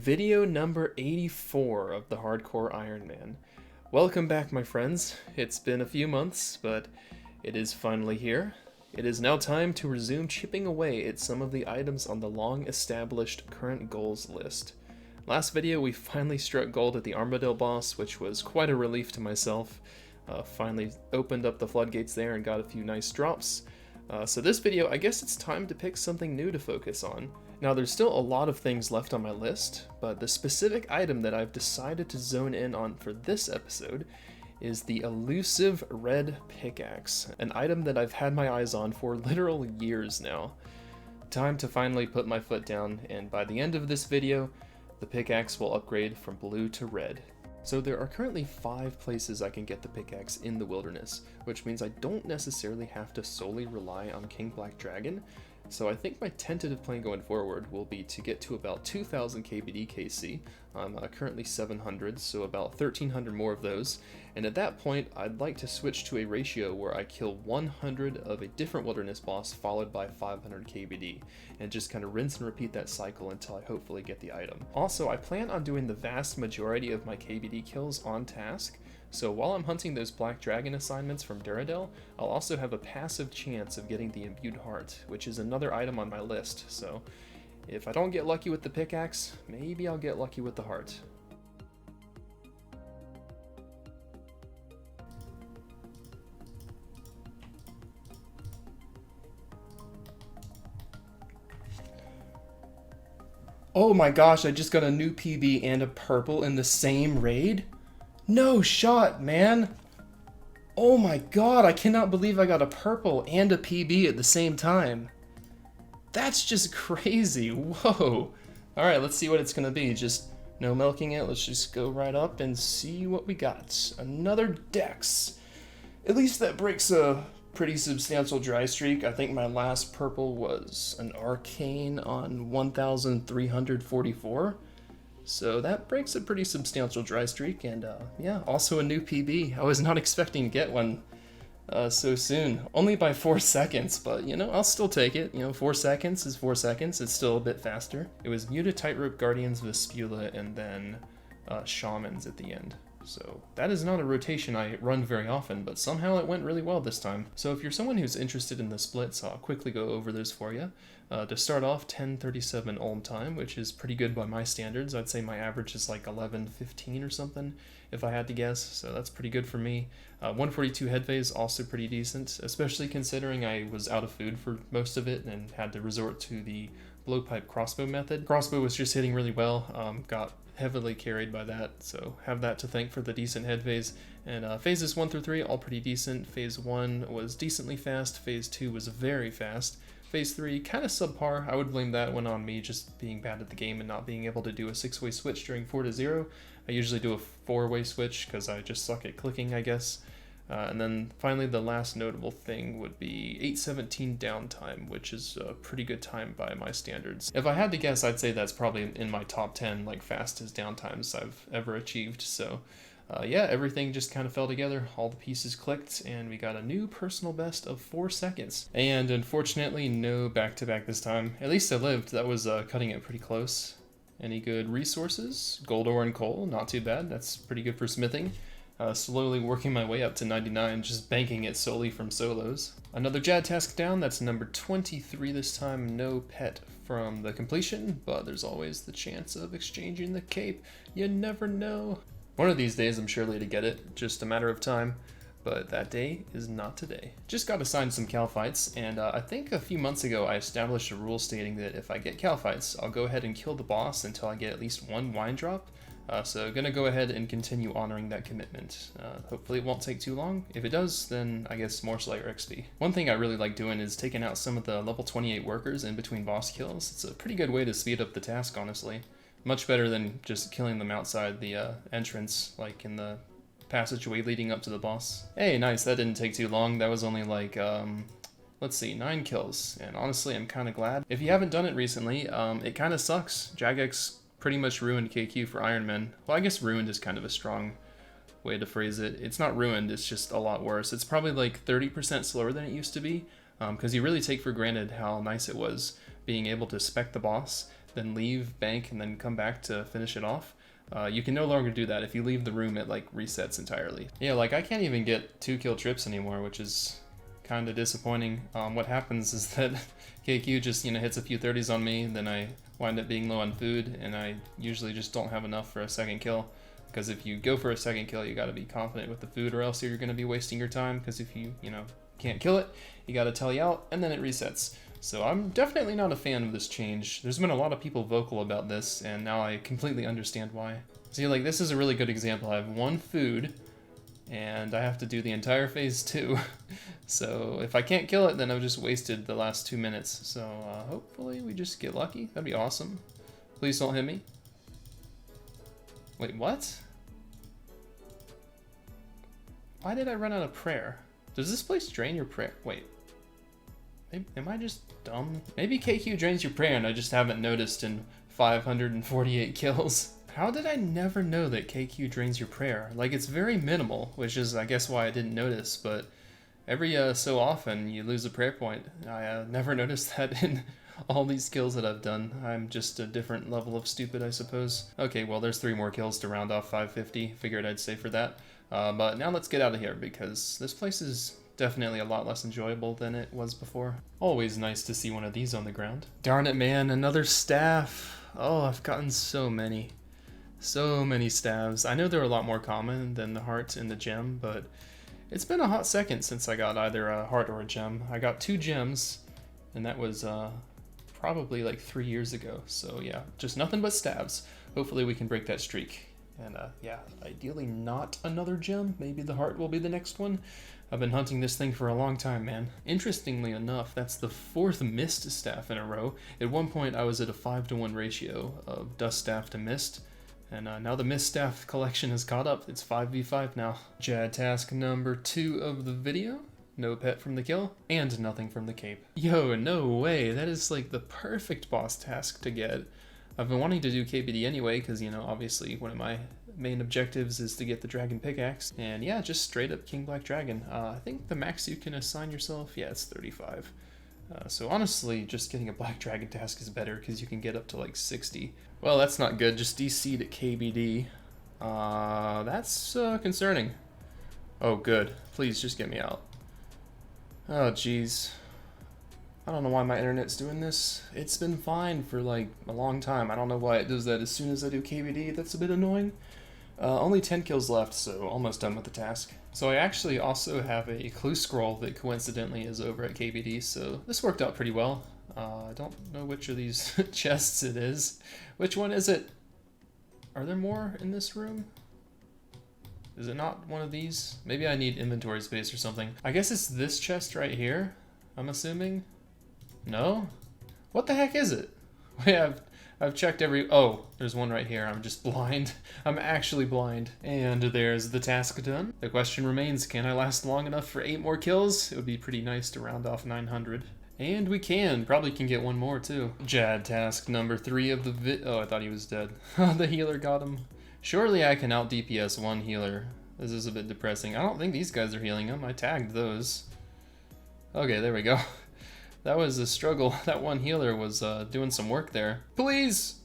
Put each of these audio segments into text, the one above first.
Video number 84 of the Hardcore Iron Man. Welcome back, my friends. It's been a few months, but it is finally here. It is now time to resume chipping away at some of the items on the long-established current goals list. Last video, we finally struck gold at the Armadillo boss, which was quite a relief to myself. Finally opened up the floodgates there and got a few nice drops. So this video, I guess it's time to pick something new to focus on. Now, there's still a lot of things left on my list, but the specific item that I've decided to zone in on for this episode is the elusive red pickaxe, an item that I've had my eyes on for literal years now. Time to finally put my foot down, and by the end of this video, the pickaxe will upgrade from blue to red. So there are currently 5 places I can get the pickaxe in the wilderness, which means I don't necessarily have to solely rely on King Black Dragon. So I think my tentative plan going forward will be to get to about 2,000 KBD KC. I'm currently 700, so about 1,300 more of those. And at that point, I'd like to switch to a ratio where I kill 100 of a different wilderness boss followed by 500 KBD, and just kind of rinse and repeat that cycle until I hopefully get the item. Also, I plan on doing the vast majority of my KBD kills on task. So while I'm hunting those Black Dragon assignments from Duradel, I'll also have a passive chance of getting the Imbued Heart, which is another item on my list. So if I don't get lucky with the pickaxe, maybe I'll get lucky with the heart. Oh my gosh, I just got a new PB and a purple in the same raid? No shot, man! Oh my god, I cannot believe I got a purple and a PB at the same time. That's just crazy, whoa! Alright, let's see what it's gonna be. Just no milking it, let's just go right up and see what we got. Another Dex. At least that breaks a pretty substantial dry streak. I think my last purple was an Arcane on 1,344. So that breaks a pretty substantial dry streak, and yeah, also a new PB. I was not expecting to get one so soon. Only by 4 seconds, but you know, I'll still take it. You know, 4 seconds is 4 seconds. It's still a bit faster. It was Muta Tightrope Guardians, Vespula, and then Shamans at the end. So that is not a rotation I run very often, but somehow it went really well this time. So if you're someone who's interested in the splits, I'll quickly go over those for you. To start off, 10:37 Ulm time, which is pretty good by my standards. I'd say my average is like 11:15 or something, if I had to guess, so that's pretty good for me. 142 head phase, also pretty decent, especially considering I was out of food for most of it and had to resort to the blowpipe crossbow method. Crossbow was just hitting really well, got heavily carried by that, so have that to thank for the decent head phase. And phases 1 through 3, all pretty decent. Phase 1 was decently fast, phase 2 was very fast. Phase 3, kind of subpar. I would blame that one on me just being bad at the game and not being able to do a 6-way switch during 4-0. I usually do a 4-way switch because I just suck at clicking, I guess. And then finally the last notable thing would be 8:17 downtime, which is a pretty good time by my standards. If I had to guess, I'd say that's probably in my top 10 like fastest downtimes I've ever achieved. So yeah, everything just kind of fell together, all the pieces clicked, and we got a new personal best of 4 seconds. And unfortunately, no back-to-back this time. At least I lived. That was cutting it pretty close. Any good resources? Gold, ore, and coal, not too bad. That's pretty good for smithing. Slowly working my way up to 99, just banking it solely from solos. Another Jad task down, that's number 23 this time. No pet from the completion, but there's always the chance of exchanging the cape. You never know. One of these days I'm surely to get it, just a matter of time, but that day is not today. Just got assigned some Kalphites, and I think a few months ago I established a rule stating that if I get Kalphites, I'll go ahead and kill the boss until I get at least 1 wine drop. So gonna go ahead and continue honoring that commitment. Hopefully it won't take too long. If it does, then I guess more Slayer XP. One thing I really like doing is taking out some of the level 28 workers in between boss kills. It's a pretty good way to speed up the task, honestly. Much better than just killing them outside the entrance, like in the passageway leading up to the boss. Hey, nice, that didn't take too long. That was only like, let's see, 9 kills. And honestly, I'm kind of glad. If you haven't done it recently, it kind of sucks. Jagex pretty much ruined KQ for Iron Man. Well, I guess ruined is kind of a strong way to phrase it. It's not ruined, it's just a lot worse. It's probably like 30% slower than it used to be, because you really take for granted how nice it was being able to spec the boss, then leave, bank, and then come back to finish it off, you can no longer do that if you leave the room. It like resets entirely. Yeah, like I can't even get 2-kill trips anymore, which is kind of disappointing. What happens is that KQ just, you know, hits a few 30s on me, then I wind up being low on food, and I usually just don't have enough for a second kill. Because if you go for a second kill, you got to be confident with the food, or else you're going to be wasting your time. Because if you know, can't kill it, you got to tally out, and then it resets. So I'm definitely not a fan of this change. There's been a lot of people vocal about this, and now I completely understand why. See, like, this is a really good example. I have 1 food, and I have to do the entire phase 2. So if I can't kill it, then I've just wasted the last 2 minutes. So hopefully we just get lucky. That'd be awesome. Please don't hit me. Wait, what? Why did I run out of prayer? Does this place drain your prayer? Wait. Am I just dumb? Maybe KQ drains your prayer and I just haven't noticed in 548 kills. How did I never know that KQ drains your prayer? Like, it's very minimal, which is, I guess, why I didn't notice, but every so often you lose a prayer point. I never noticed that in all these kills that I've done. I'm just a different level of stupid, I suppose. Okay, well, there's 3 more kills to round off 550. Figured I'd stay for that. But now let's get out of here, because this place is definitely a lot less enjoyable than it was before. Always nice to see one of these on the ground. Darn it, man, another staff. Oh, I've gotten so many. So many staves. I know they're a lot more common than the heart and the gem, but it's been a hot second since I got either a heart or a gem. I got 2 gems, and that was probably like 3 years ago. So yeah, just nothing but stabs. Hopefully we can break that streak. And yeah, ideally not another gem. Maybe the heart will be the next one. I've been hunting this thing for a long time, man. Interestingly enough, that's the 4th mist staff in a row. At one point I was at a 5-to-1 ratio of dust staff to mist. And now the mist staff collection has caught up. It's 5v5 now. Jad task number 2 of the video. No pet from the kill, and nothing from the cape. Yo, no way. That is like the perfect boss task to get. I've been wanting to do KBD anyway, because, you know, obviously one of my main objectives is to get the dragon pickaxe. And yeah, just straight up King Black Dragon. I think the max you can assign yourself, yeah, it's 35. So honestly, just getting a Black Dragon task is better, because you can get up to like 60. Well, that's not good. Just DC'd at KBD. That's concerning. Oh, good. Please just get me out. Oh, jeez. I don't know why my internet's doing this. It's been fine for like a long time. I don't know why it does that as soon as I do KBD. That's a bit annoying. Only 10 kills left, so almost done with the task. So I actually also have a clue scroll that coincidentally is over at KBD, so this worked out pretty well. I don't know which of these chests it is. Which one is it? Are there more in this room? Is it not one of these? Maybe I need inventory space or something. I guess it's this chest right here, I'm assuming. No? What the heck is it? Wait, I've checked every... Oh, there's one right here. I'm just blind. I'm actually blind. And there's the task done. The question remains, can I last long enough for 8 more kills? It would be pretty nice to round off 900. And we can. Probably can get one more, too. Jad task number 3 of the Oh, I thought he was dead. The healer got him. Surely I can out DPS one healer. This is a bit depressing. I don't think these guys are healing him. I tagged those. Okay, there we go. That was a struggle. That one healer was doing some work there. Please!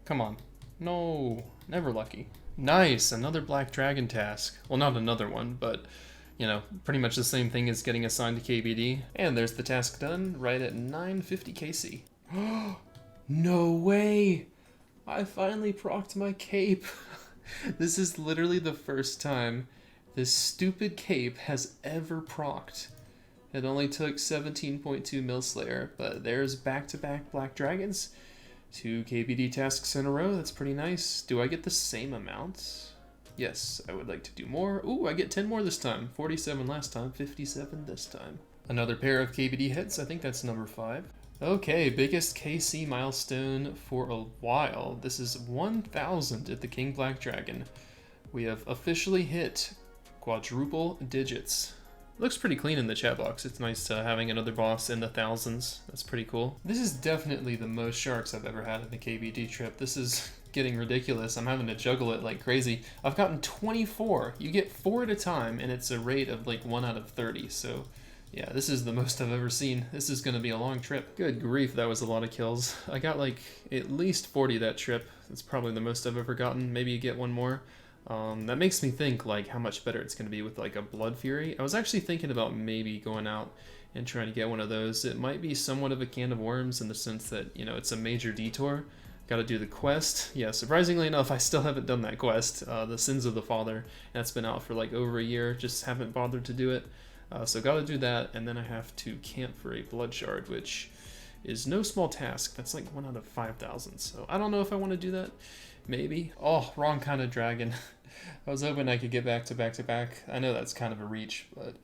Come on. No. Never lucky. Nice. Another Black Dragon task. Well, not another one, but, you know, pretty much the same thing as getting assigned to KBD. And there's the task done right at 950 KC. No way! I finally procced my cape. This is literally the first time this stupid cape has ever procced. It only took 17.2 mil Slayer, but there's back-to-back Black Dragons. 2 KBD tasks in a row, that's pretty nice. Do I get the same amount? Yes, I would like to do more. Ooh, I get 10 more this time. 47 last time, 57 this time. Another pair of KBD heads, I think that's number 5. Okay, biggest KC milestone for a while. This is 1,000 at the King Black Dragon. We have officially hit quadruple digits. Looks pretty clean in the chat box. It's nice having another boss in the thousands. That's pretty cool. This is definitely the most sharks I've ever had in the KBD trip. This is getting ridiculous. I'm having to juggle it like crazy. I've gotten 24. You get 4 at a time, and it's a rate of like 1 out of 30. So Yeah, this is the most I've ever seen. This is gonna be a long trip. Good grief, that was a lot of kills. I got like at least 40 that trip. That's probably the most I've ever gotten. Maybe you get one more. That makes me think like how much better it's gonna be with like a Blood Fury. I was actually thinking about maybe going out and trying to get one of those. It might be somewhat of a can of worms in the sense that, you know, it's a major detour. Gotta do the quest. Yeah, surprisingly enough, I still haven't done that quest, the Sins of the Father. That's been out for like over a year, just haven't bothered to do it. So gotta do that, and then I have to camp for a blood shard, which is no small task. That's like 1 out of 5,000, so I don't know if I want to do that. Maybe. Oh, wrong kind of dragon. I was hoping I could get back to back to back. I know that's kind of a reach, but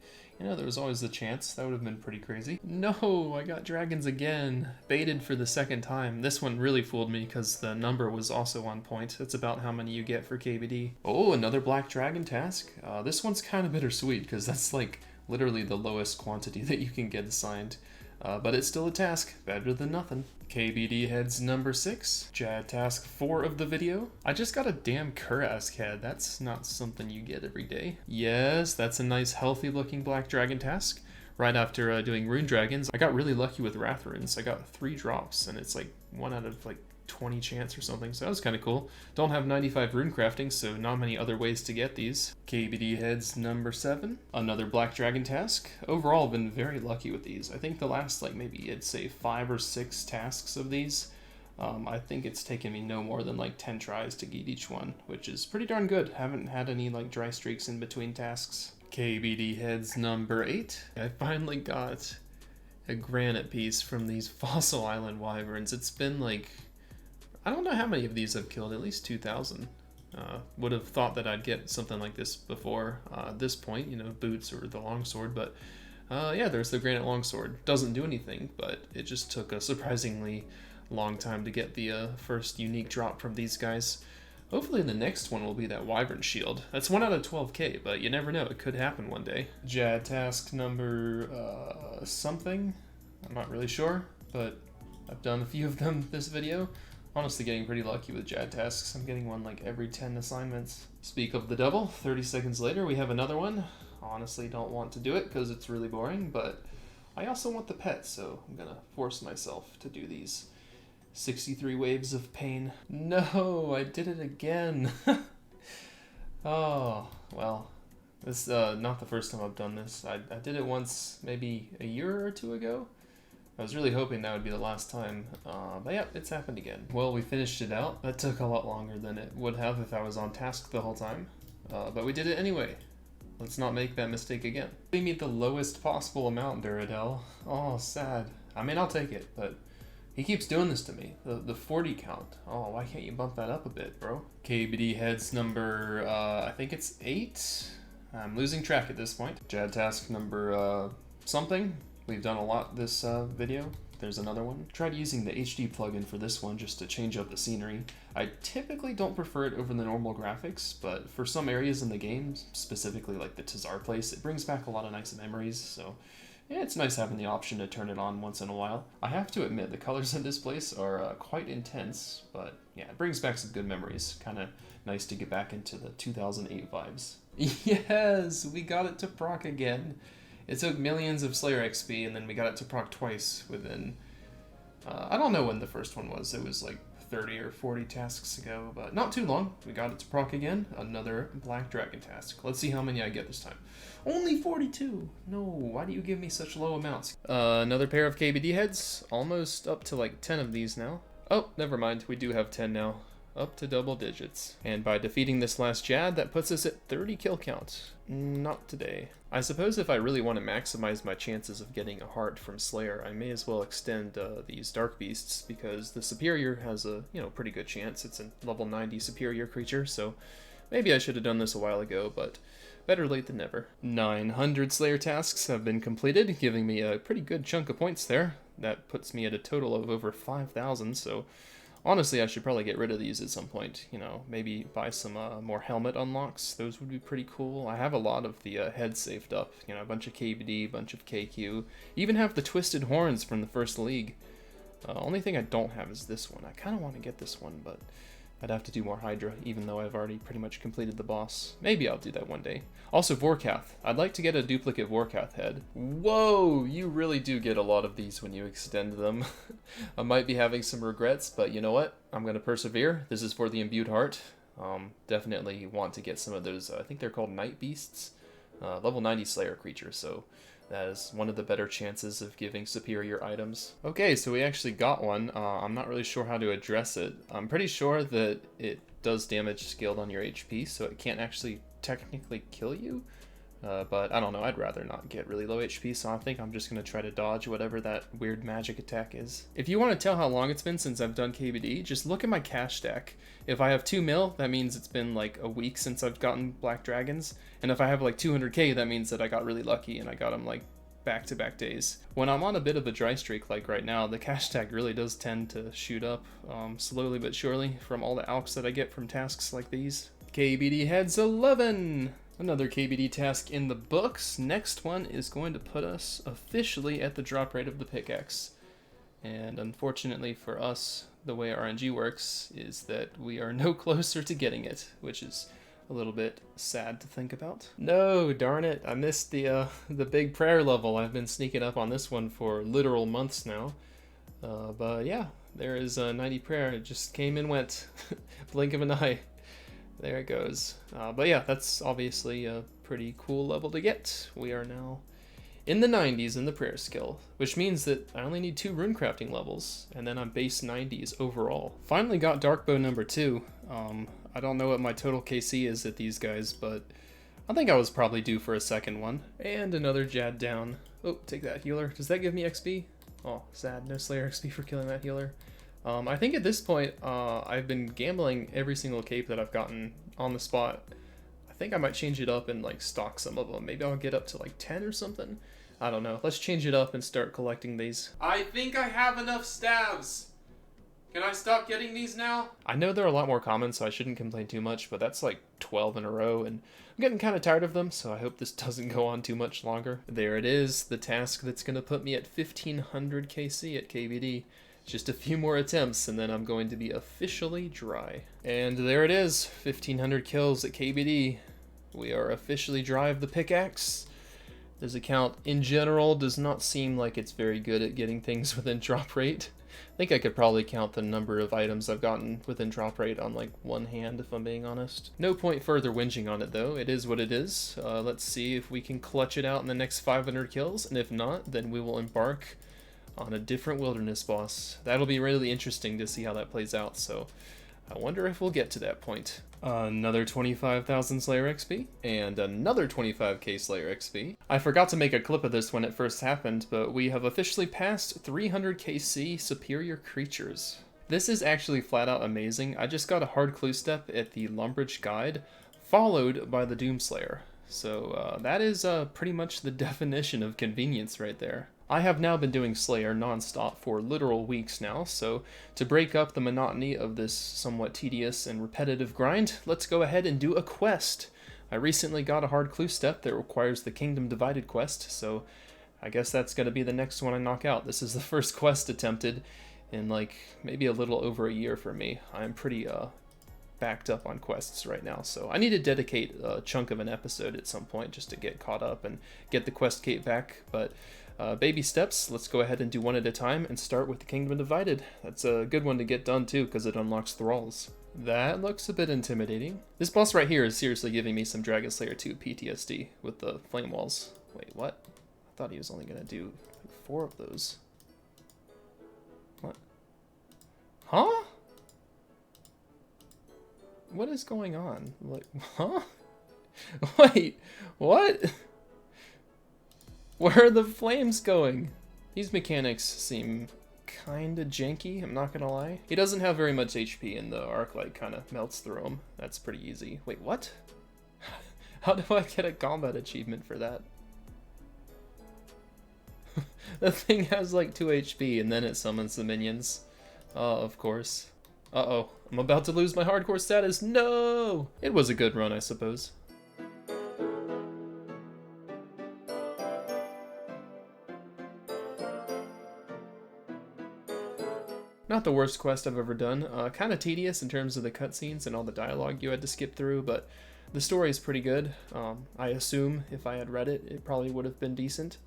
you know, there was always the chance. That would have been pretty crazy. No, I got dragons again. Baited for the second time. This one really fooled me because the number was also on point. That's about how many you get for KBD. Oh, another black dragon task. This one's kind of bittersweet because that's like literally the lowest quantity that you can get assigned. But it's still a task, better than nothing. KBD heads number 6, Jad task 4 of the video. I just got a damn Kurask head. That's not something you get every day. Yes, that's a nice healthy looking black dragon task. Right after doing rune dragons, I got really lucky with wrath runes. I got 3 drops and it's like 1 out of like 20 chance or something, so that was kind of cool. Don't have 95 runecrafting, so not many other ways to get these. KBD heads number 7, another black dragon task. Overall, I've been very lucky with these. I think the last like maybe I'd say 5 or 6 tasks of these, I think it's taken me no more than like 10 tries to get each one, which is pretty darn good. Haven't had any like dry streaks in between tasks. KBD heads number 8. I finally got a granite piece from these Fossil Island wyverns. It's been like, I don't know how many of these I've killed, at least 2,000. Would have thought that I'd get something like this before this point, you know, boots or the longsword, but yeah, there's the granite longsword. Doesn't do anything, but it just took a surprisingly long time to get the first unique drop from these guys. Hopefully the next one will be that wyvern shield. That's 1 out of 12k, but you never know, it could happen one day. Jad task number something, I'm not really sure, but I've done a few of them this video. Honestly getting pretty lucky with Jad tasks. I'm getting one like every 10 assignments. Speak of the devil, 30 seconds later we have another one. Honestly don't want to do it because it's really boring, but I also want the pet, so I'm gonna force myself to do these. 63 waves of pain. No, I did it again. Oh, well, this is not the first time I've done this. I did it once maybe a year or 2 ago. I was really hoping that would be the last time, but yeah, it's happened again. Well, we finished it out. That took a lot longer than it would have if I was on task the whole time, but we did it anyway. Let's not make that mistake again. We need the lowest possible amount, Duradel. Oh, sad. I mean, I'll take it, but he keeps doing this to me. The 40 count. Oh, why can't you bump that up a bit, bro? KBD heads number, I think it's 8. I'm losing track at this point. Jad task number, something. We've done a lot this video. There's another one. Tried using the HD plugin for this one just to change up the scenery. I typically don't prefer it over the normal graphics, but for some areas in the game, specifically like the Tazar place, it brings back a lot of nice memories, so yeah, it's nice having the option to turn it on once in a while. I have to admit, the colors in this place are quite intense, but yeah, it brings back some good memories. Kind of nice to get back into the 2008 vibes. Yes, we got it to proc again. It took millions of Slayer XP, and then we got it to proc twice within, I don't know when the first one was. It was like 30 or 40 tasks ago, but not too long. We got it to proc again. Another Black Dragon task. Let's see how many I get this time. Only 42! No, why do you give me such low amounts? Another pair of KBD heads. Almost up to like 10 of these now. Oh, never mind. We do have 10 now. Up to double digits. And by defeating this last Jad, that puts us at 30 kill count. Not today. I suppose if I really want to maximize my chances of getting a heart from Slayer, I may as well extend these Dark Beasts, because the Superior has a, pretty good chance. It's a level 90 Superior creature, so maybe I should have done this a while ago, but better late than never. 900 Slayer tasks have been completed, giving me a pretty good chunk of points there. That puts me at a total of over 5,000, so honestly, I should probably get rid of these at some point, maybe buy some more helmet unlocks. Those would be pretty cool. I have a lot of the heads saved up, a bunch of KBD, a bunch of KQ, even have the Twisted Horns from the first league. Only thing I don't have is this one. I kind of want to get this one, but I'd have to do more Hydra, even though I've already pretty much completed the boss. Maybe I'll do that one day. Also, Vorkath. I'd like to get a duplicate Vorkath head. Whoa, you really do get a lot of these when you extend them. I might be having some regrets, but you know what? I'm going to persevere. This is for the Imbued Heart. Definitely want to get some of those, I think they're called Night Beasts. Level 90 Slayer creatures, so that is one of the better chances of giving superior items. Okay, so we actually got one. I'm not really sure how to address it. I'm pretty sure that it does damage scaled on your HP, so it can't actually technically kill you. But I don't know, I'd rather not get really low HP, so I think I'm just going to try to dodge whatever that weird magic attack is. If you want to tell how long it's been since I've done KBD, just look at my cash stack. If I have 2 mil, that means it's been like a week since I've gotten Black Dragons. And if I have like 200k, that means that I got really lucky and I got them like back-to-back days. When I'm on a bit of a dry streak like right now, the cash stack really does tend to shoot up slowly but surely from all the alks that I get from tasks like these. KBD heads 11! Another KBD task in the books. Next one is going to put us officially at the drop rate of the pickaxe. And unfortunately for us, the way RNG works is that we are no closer to getting it, which is a little bit sad to think about. No, darn it, I missed the big prayer level. I've been sneaking up on this one for literal months now. But yeah, there is a 90 prayer. It just came and went. Blink of an eye. There it goes. But yeah, that's obviously a pretty cool level to get. We are now in the 90s in the prayer skill, which means that I only need 2 runecrafting levels, and then I'm base 90s overall. Finally got Darkbow number 2. I don't know what my total KC is at these guys, but I think I was probably due for a second one. And another Jad down. Oh, take that healer. Does that give me XP? Oh, sad. No Slayer XP for killing that healer. I think at this point, I've been gambling every single cape that I've gotten on the spot. I think I might change it up and like stock some of them. Maybe I'll get up to like 10 or something. I don't know. Let's change it up and start collecting these. I think I have enough stabs. Can I stop getting these now? I know they're a lot more common, so I shouldn't complain too much, but that's like 12 in a row, and I'm getting kind of tired of them, so I hope this doesn't go on too much longer. There it is, the task that's going to put me at 1500 KC at KBD. Just a few more attempts, and then I'm going to be officially dry. And there it is, 1500 kills at KBD. We are officially dry of the pickaxe. This account, in general, does not seem like it's very good at getting things within drop rate. I think I could probably count the number of items I've gotten within drop rate on like one hand, if I'm being honest. No point further whinging on it though, it is what it is. Let's see if we can clutch it out in the next 500 kills, and if not, then we will embark on a different wilderness boss. That'll be really interesting to see how that plays out, so I wonder if we'll get to that point. Another 25,000 Slayer XP, and another 25k Slayer XP. I forgot to make a clip of this when it first happened, but we have officially passed 300kc superior creatures. This is actually flat out amazing. I just got a hard clue step at the Lumbridge Guide, followed by the Doomslayer. So that is pretty much the definition of convenience right there. I have now been doing Slayer non-stop for literal weeks now, so to break up the monotony of this somewhat tedious and repetitive grind, let's go ahead and do a quest. I recently got a hard clue step that requires the Kingdom Divided quest, so I guess that's going to be the next one I knock out. This is the first quest attempted in like maybe a little over a year for me. I'm pretty backed up on quests right now, so I need to dedicate a chunk of an episode at some point just to get caught up and get the quest cape back, but baby steps, let's go ahead and do one at a time and start with the Kingdom Divided. That's a good one to get done too, because it unlocks thralls. That looks a bit intimidating. This boss right here is seriously giving me some Dragon Slayer 2 PTSD with the flame walls. Wait, what? I thought he was only gonna do 4 of those. What? Huh? What is going on? Like, huh? Wait, what? Where are the flames going? These mechanics seem kinda janky, I'm not gonna lie. He doesn't have very much HP and the arc light kinda melts through him. That's pretty easy. Wait, what? How do I get a combat achievement for that? The thing has like 2 HP and then it summons the minions. Of course. Uh-oh, I'm about to lose my hardcore status. No! It was a good run, I suppose. Not the worst quest I've ever done. Kind of tedious in terms of the cutscenes and all the dialogue you had to skip through, but the story is pretty good. I assume if I had read it, it probably would have been decent.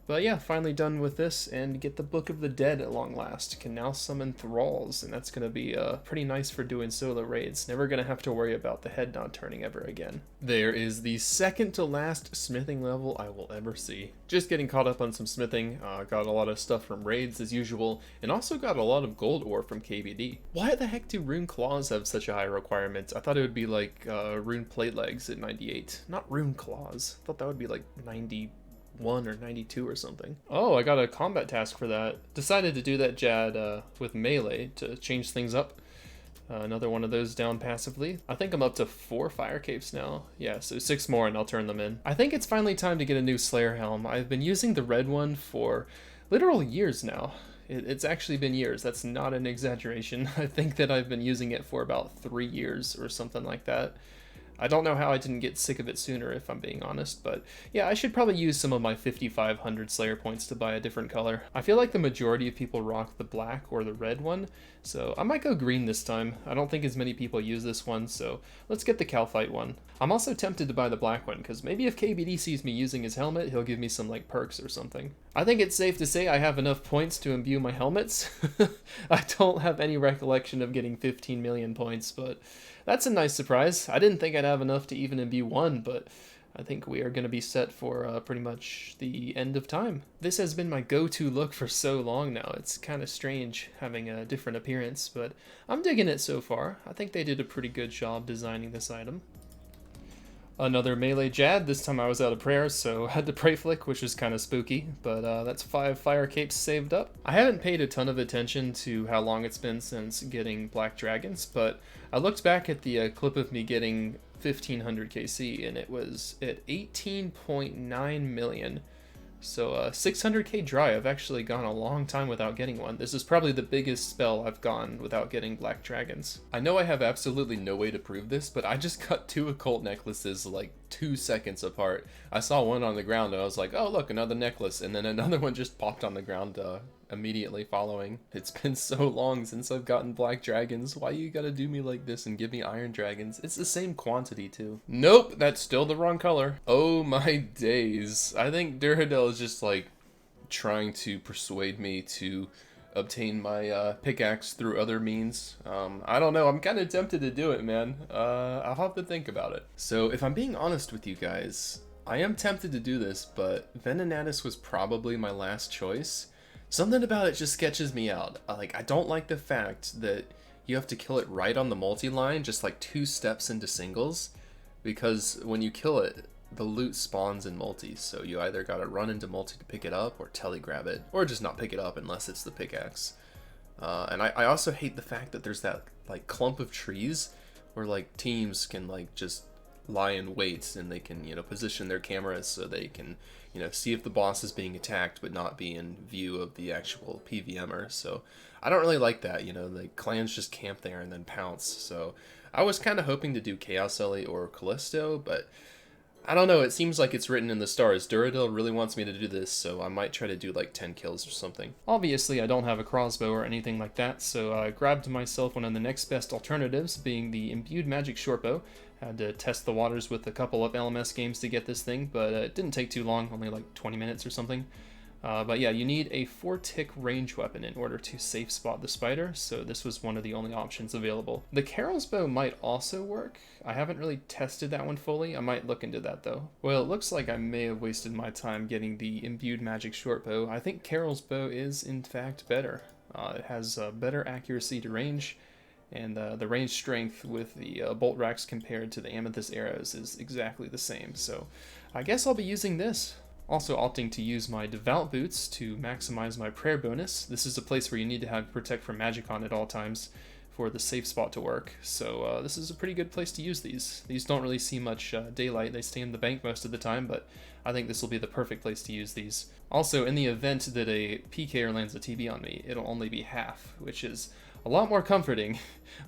But yeah, finally done with this, and get the Book of the Dead at long last. Can now summon thralls, and that's going to be pretty nice for doing solo raids. Never going to have to worry about the head not turning ever again. There is the second to last smithing level I will ever see. Just getting caught up on some smithing, got a lot of stuff from raids as usual, and also got a lot of gold ore from KBD. Why the heck do rune claws have such a high requirement? I thought it would be like rune plate legs at 98. Not rune claws. I thought that would be like 91 or 92 or something. Oh, I got a combat task for that. Decided to do that Jad with melee to change things up. Another one of those down passively. I think I'm up to 4 fire capes now. Yeah, so 6 more and I'll turn them in. I think it's finally time to get a new Slayer helm. I've been using the red one for literal years now. It's actually been years. That's not an exaggeration. I think that I've been using it for about 3 years or something like that. I don't know how I didn't get sick of it sooner, if I'm being honest, but yeah, I should probably use some of my 5,500 Slayer points to buy a different color. I feel like the majority of people rock the black or the red one, so I might go green this time. I don't think as many people use this one, so let's get the Kalphite one. I'm also tempted to buy the black one, because maybe if KBD sees me using his helmet, he'll give me some like perks or something. I think it's safe to say I have enough points to imbue my helmets. I don't have any recollection of getting 15 million points, but that's a nice surprise. I didn't think I'd have enough to even imbue one, but I think we are going to be set for pretty much the end of time. This has been my go-to look for so long now. It's kind of strange having a different appearance, but I'm digging it so far. I think they did a pretty good job designing this item. Another melee Jad. This time I was out of prayers, so had to pray flick, which is kind of spooky, but that's 5 fire capes saved up. I haven't paid a ton of attention to how long it's been since getting black dragons, but I looked back at the clip of me getting 1500 KC, and it was at 18.9 million. So 600k dry. I've actually gone a long time without getting one. This is probably the biggest spell I've gone without getting black dragons. I know I have absolutely no way to prove this, but I just got 2 occult necklaces like 2 seconds apart. I saw one on the ground and I was like, oh look, another necklace, and then another one just popped on the ground immediately following. It's been so long since I've gotten black dragons. Why you gotta do me like this and give me iron dragons? It's the same quantity too. Nope, that's still the wrong color. Oh my days. I think Distrion is just like trying to persuade me to obtain my pickaxe through other means. I don't know, I'm kind of tempted to do it, man. I'll have to think about it. So if I'm being honest with you guys, I am tempted to do this, but Venenatis was probably my last choice. Something about it just sketches me out. I don't like the fact that you have to kill it right on the multi-line, just like 2 steps into singles, because when you kill it, the loot spawns in multis, so you either gotta run into multi to pick it up, or telegrab it, or just not pick it up unless it's the pickaxe. And I also hate the fact that there's that like clump of trees where like teams can like just lie in wait, and they can, position their cameras so they can, see if the boss is being attacked but not be in view of the actual PVMer. So I don't really like that, like clans just camp there and then pounce. So I was kind of hoping to do Chaos Ellie or Callisto, but I don't know, it seems like it's written in the stars. Distrion really wants me to do this, so I might try to do like 10 kills or something. Obviously, I don't have a crossbow or anything like that, so I grabbed myself one of the next best alternatives, being the imbued magic shortbow. Had to test the waters with a couple of LMS games to get this thing, but it didn't take too long, only like 20 minutes or something. But yeah, you need a 4-tick range weapon in order to safe spot the spider, so this was one of the only options available. The Carol's bow might also work. I haven't really tested that one fully. I might look into that though. Well, it looks like I may have wasted my time getting the imbued magic shortbow. I think Carol's bow is in fact better. It has better accuracy to range, and the range strength with the bolt racks compared to the amethyst arrows is exactly the same, so I guess I'll be using this. Also opting to use my devout boots to maximize my prayer bonus. This is a place where you need to have protect from magic on at all times for the safe spot to work, so this is a pretty good place to use these. These don't really see much daylight, they stay in the bank most of the time, but I think this will be the perfect place to use these. Also, in the event that a PKer lands a TB on me, it'll only be half, which is a lot more comforting.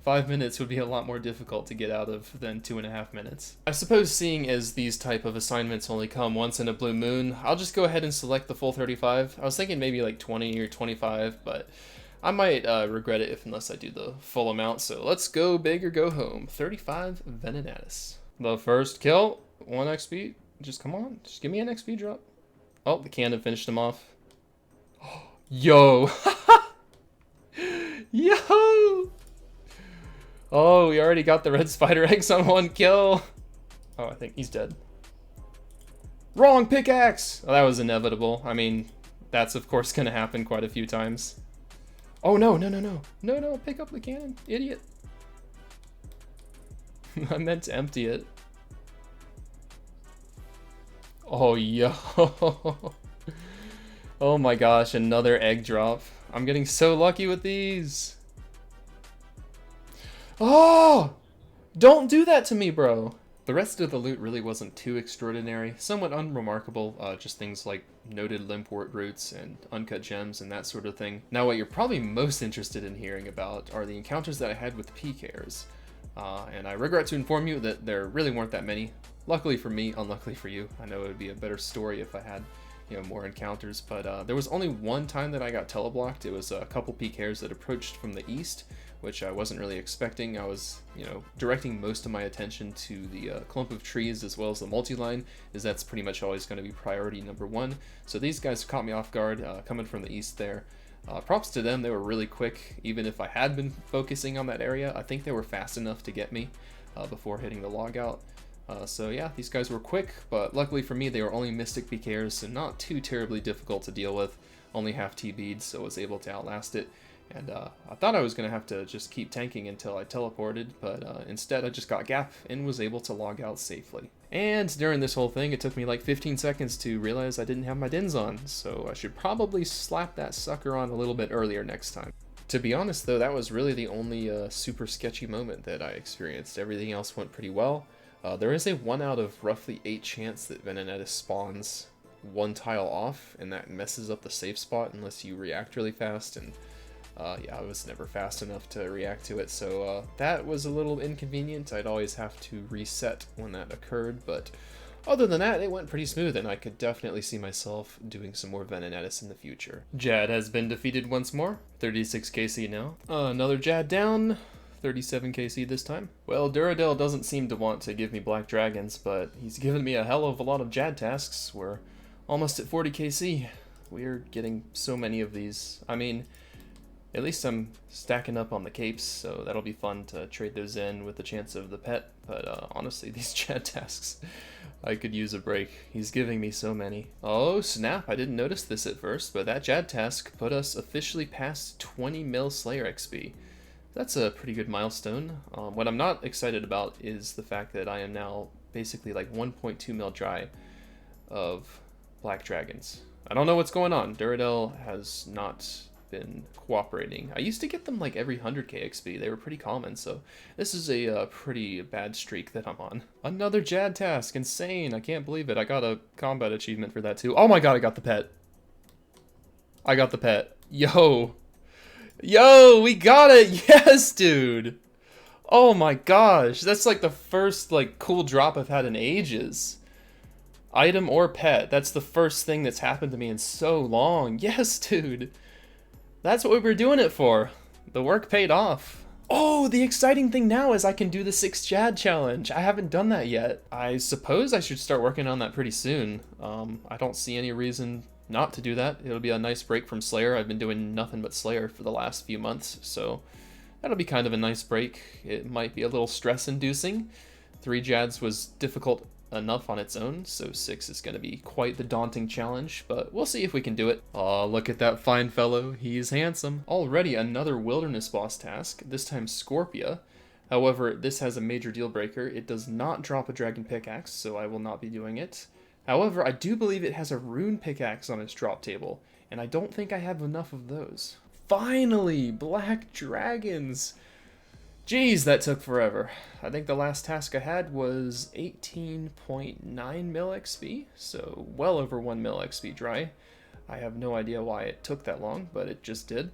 5 minutes would be a lot more difficult to get out of than 2.5 minutes. I suppose seeing as these type of assignments only come once in a blue moon, I'll just go ahead and select the full 35. I was thinking maybe like 20 or 25, but I might regret it unless I do the full amount, so let's go big or go home. 35 Venenatis. The first kill, 1 XP. Just come on, just give me an XP drop. Oh, the cannon finished him off. Yo! Yo! Oh, we already got the red spider eggs on 1 kill. Oh, I think he's dead. Wrong pickaxe! Oh, that was inevitable. I mean, that's of course gonna happen quite a few times. Oh no, no, no, no. No, no, pick up the cannon, idiot. I meant to empty it. Oh, yo. Oh my gosh, another egg drop. I'm getting so lucky with these. Oh! Don't do that to me, bro. The rest of the loot really wasn't too extraordinary, somewhat unremarkable, just things like noted limpwort roots and uncut gems and that sort of thing. Now what you're probably most interested in hearing about are the encounters that I had with PKers. And I regret to inform you that there really weren't that many. Luckily for me, unluckily for you. I know it would be a better story if I had, you know, more encounters, but there was only one time that I got teleblocked. It was a couple PKers that approached from the east, which I wasn't really expecting. I was, you know, directing most of my attention to the clump of trees as well as the multi-line, as that's pretty much always going to be priority number 1. So these guys caught me off guard, coming from the east there. Props to them, they were really quick. Even if I had been focusing on that area, I think they were fast enough to get me before hitting the logout. So yeah, these guys were quick, but luckily for me, they were only Mystic PKers, so not too terribly difficult to deal with. Only half TB'd, so I was able to outlast it. And I thought I was going to have to just keep tanking until I teleported, but instead I just got gap and was able to log out safely. And during this whole thing, it took me like 15 seconds to realize I didn't have my dins on, so I should probably slap that sucker on a little bit earlier next time. To be honest though, that was really the only super sketchy moment that I experienced. Everything else went pretty well. There is a 1 out of roughly 8 chance that Venenatis spawns 1 tile off, and that messes up the safe spot unless you react really fast, and yeah, I was never fast enough to react to it, so that was a little inconvenient. I'd always have to reset when that occurred, but other than that, it went pretty smooth, and I could definitely see myself doing some more Venenatis in the future. Jad has been defeated once more, 36 KC now. Another Jad down, 37 KC this time. Well, Duradel doesn't seem to want to give me black dragons, but he's given me a hell of a lot of Jad tasks. We're almost at 40 KC. We're getting so many of these. I mean, at least I'm stacking up on the capes, so that'll be fun to trade those in with the chance of the pet, but honestly, these Jad tasks, I could use a break. He's giving me so many. Oh snap, I didn't notice this at first, but that Jad task put us officially past 20 mil Slayer XP. That's a pretty good milestone. What I'm not excited about is the fact that I am now basically like 1.2 mil dry of black dragons. I don't know what's going on. Duradel has not been cooperating. I used to get them like every 100k XP. They were pretty common, so this is a pretty bad streak that I'm on. Another Jad task, insane. I can't believe it. I got a combat achievement for that too. Oh my god, I got the pet. I got the pet. Yo. Yo, we got it. Yes, dude. Oh my gosh, that's like the first like cool drop I've had in ages. Item or pet, that's the first thing that's happened to me in so long. Yes, dude. That's what we were doing it for. The work paid off. Oh, the exciting thing now is I can do the 6 Jad challenge. I haven't done that yet. I suppose I should start working on that pretty soon. I don't see any reason not to do that. It'll be a nice break from Slayer. I've been doing nothing but Slayer for the last few months, so that'll be kind of a nice break. It might be a little stress-inducing. 3 Jads was difficult enough on its own, so 6 is going to be quite the daunting challenge, but we'll see if we can do it. Aw, look at that fine fellow. He's handsome. Already another wilderness boss task, this time Scorpia. However, this has a major deal breaker. It does not drop a dragon pickaxe, so I will not be doing it. However, I do believe it has a rune pickaxe on its drop table, and I don't think I have enough of those. Finally, black dragons! Jeez, that took forever. I think the last task I had was 18.9 mil XP, so well over 1 mil XP dry. I have no idea why it took that long, but it just did.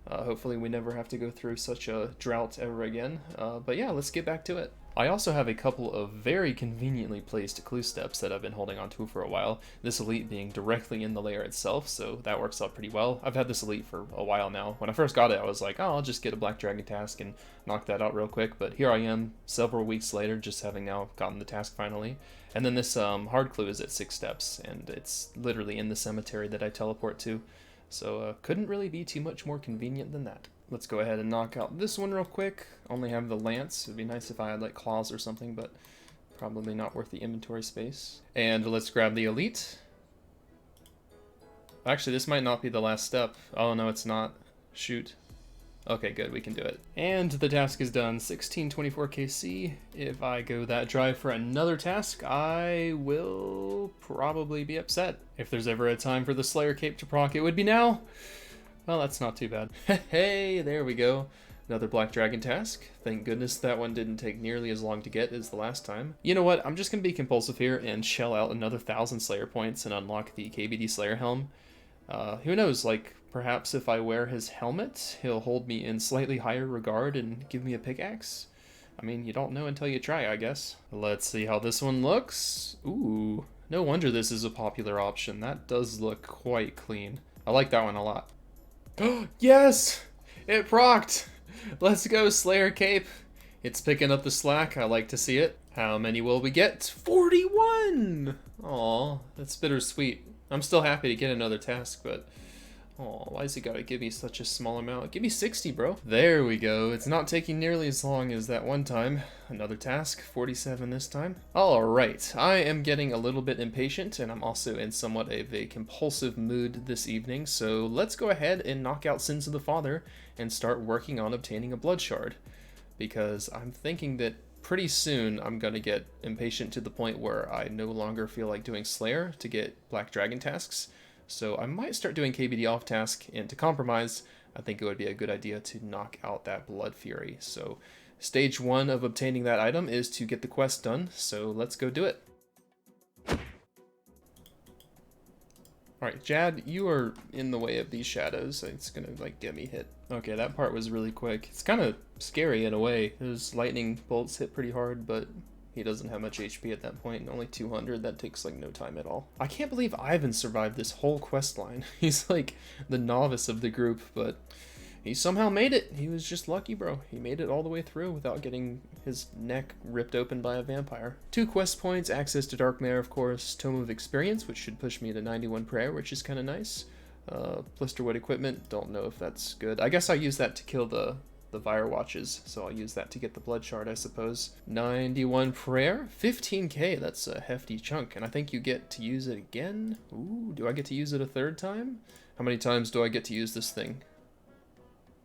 Hopefully we never have to go through such a drought ever again. But yeah, let's get back to it. I also have a couple of very conveniently placed clue steps that I've been holding on to for a while, this elite being directly in the layer itself, so that works out pretty well. I've had this elite for a while now. When I first got it, I was like, oh, I'll just get a Black Dragon task and knock that out real quick, but here I am, several weeks later, just having now gotten the task finally. And then this hard clue is at 6 steps, and it's literally in the cemetery that I teleport to, so couldn't really be too much more convenient than that. Let's go ahead and knock out this one real quick. Only have the lance. It'd be nice if I had like claws or something, but probably not worth the inventory space. And let's grab the elite. Actually, this might not be the last step. Oh no, it's not. Shoot. Okay, good, we can do it. And the task is done. 1624 KC. If I go that dry for another task, I will probably be upset. If there's ever a time for the Slayer Cape to proc, it would be now. Well, that's not too bad. Hey, there we go. Another Black Dragon task. Thank goodness that one didn't take nearly as long to get as the last time. You know what? I'm just going to be compulsive here and shell out another 1,000 Slayer points and unlock the KBD Slayer helm. Who knows, like, perhaps if I wear his helmet, he'll hold me in slightly higher regard and give me a pickaxe? I mean, you don't know until you try, I guess. Let's see how this one looks. Ooh, no wonder this is a popular option. That does look quite clean. I like that one a lot. Yes! It procced! Let's go, Slayer Cape. It's picking up the slack. I like to see it. How many will we get? 41! Aw, that's bittersweet. I'm still happy to get another task, but... Oh, why has he gotta give me such a small amount? Give me 60, bro. There we go. It's not taking nearly as long as that one time. Another task, 47 this time. Alright, I am getting a little bit impatient, and I'm also in somewhat of a compulsive mood this evening, so let's go ahead and knock out Sins of the Father and start working on obtaining a blood shard. Because I'm thinking that pretty soon I'm gonna get impatient to the point where I no longer feel like doing Slayer to get Black Dragon tasks. So I might start doing KBD off task, and to compromise, I think it would be a good idea to knock out that Blood Fury. So stage 1 of obtaining that item is to get the quest done, so let's go do it. Alright, Jad, you are in the way of these shadows. It's gonna, like, get me hit. Okay, that part was really quick. It's kind of scary in a way. Those lightning bolts hit pretty hard, but he doesn't have much HP at that point, only 200. That takes like no time at all. I can't believe Ivan survived this whole quest line. He's like the novice of the group, but he somehow made it. He was just lucky, bro. He made it all the way through without getting his neck ripped open by a vampire. 2 quest points, access to Dark Mare, of course, Tome of Experience, which should push me to 91 prayer, which is kind of nice. Blisterwood equipment, don't know if that's good. I guess I use that to kill the Vire Watches, so I'll use that to get the blood shard, I suppose. 91 prayer, 15k, that's a hefty chunk, and I think you get to use it again. Ooh, do I get to use it a 3rd time? How many times do I get to use this thing?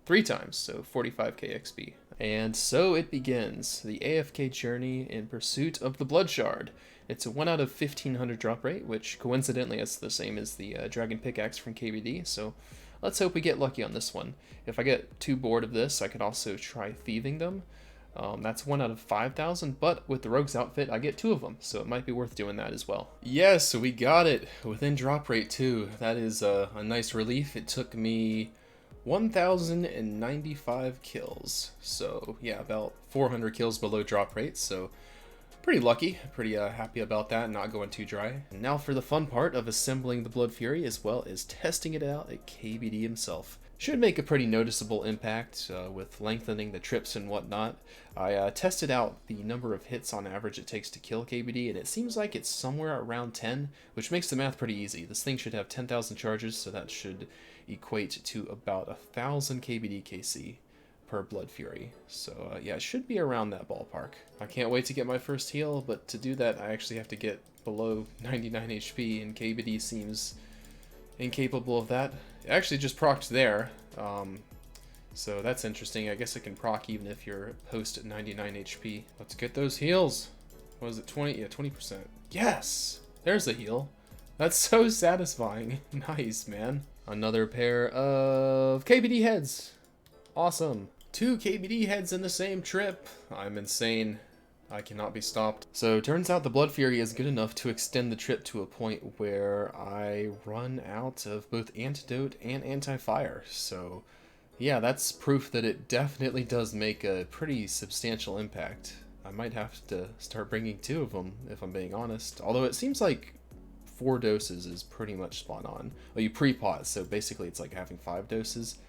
3 times, so 45k XP. And so it begins, the AFK journey in pursuit of the blood shard. It's a 1 out of 1500 drop rate, which coincidentally is the same as the Dragon Pickaxe from KBD, so let's hope we get lucky on this one. If I get too bored of this, I could also try thieving them. That's 1 out of 5,000, but with the Rogue's outfit, I get 2 of them, so it might be worth doing that as well. Yes, we got it! Within drop rate too. That is a nice relief. It took me 1,095 kills. So yeah, about 400 kills below drop rate, so pretty lucky, pretty happy about that, not going too dry. And now for the fun part of assembling the Blood Fury as well as testing it out at KBD himself. Should make a pretty noticeable impact with lengthening the trips and whatnot. I tested out the number of hits on average it takes to kill KBD, and it seems like it's somewhere around 10, which makes the math pretty easy. This thing should have 10,000 charges, so that should equate to about 1,000 KBD KC per Blood Fury. So yeah, it should be around that ballpark. I can't wait to get my first heal, but to do that I actually have to get below 99 HP, and KBD seems incapable of that. It actually just procced there, so that's interesting. I guess it can proc even if you're post at 99 HP. Let's get those heals. What is it, 20? Yeah, 20%. Yes! There's a heal. That's so satisfying. Nice, man. Another pair of KBD heads. Awesome. 2 KBD heads in the same trip. I'm insane. I cannot be stopped. So turns out the Blood Fury is good enough to extend the trip to a point where I run out of both antidote and anti-fire. So yeah, that's proof that it definitely does make a pretty substantial impact. I might have to start bringing 2 of them, if I'm being honest. Although it seems like 4 doses is pretty much spot on. Well, you pre-pause, so basically it's like having 5 doses.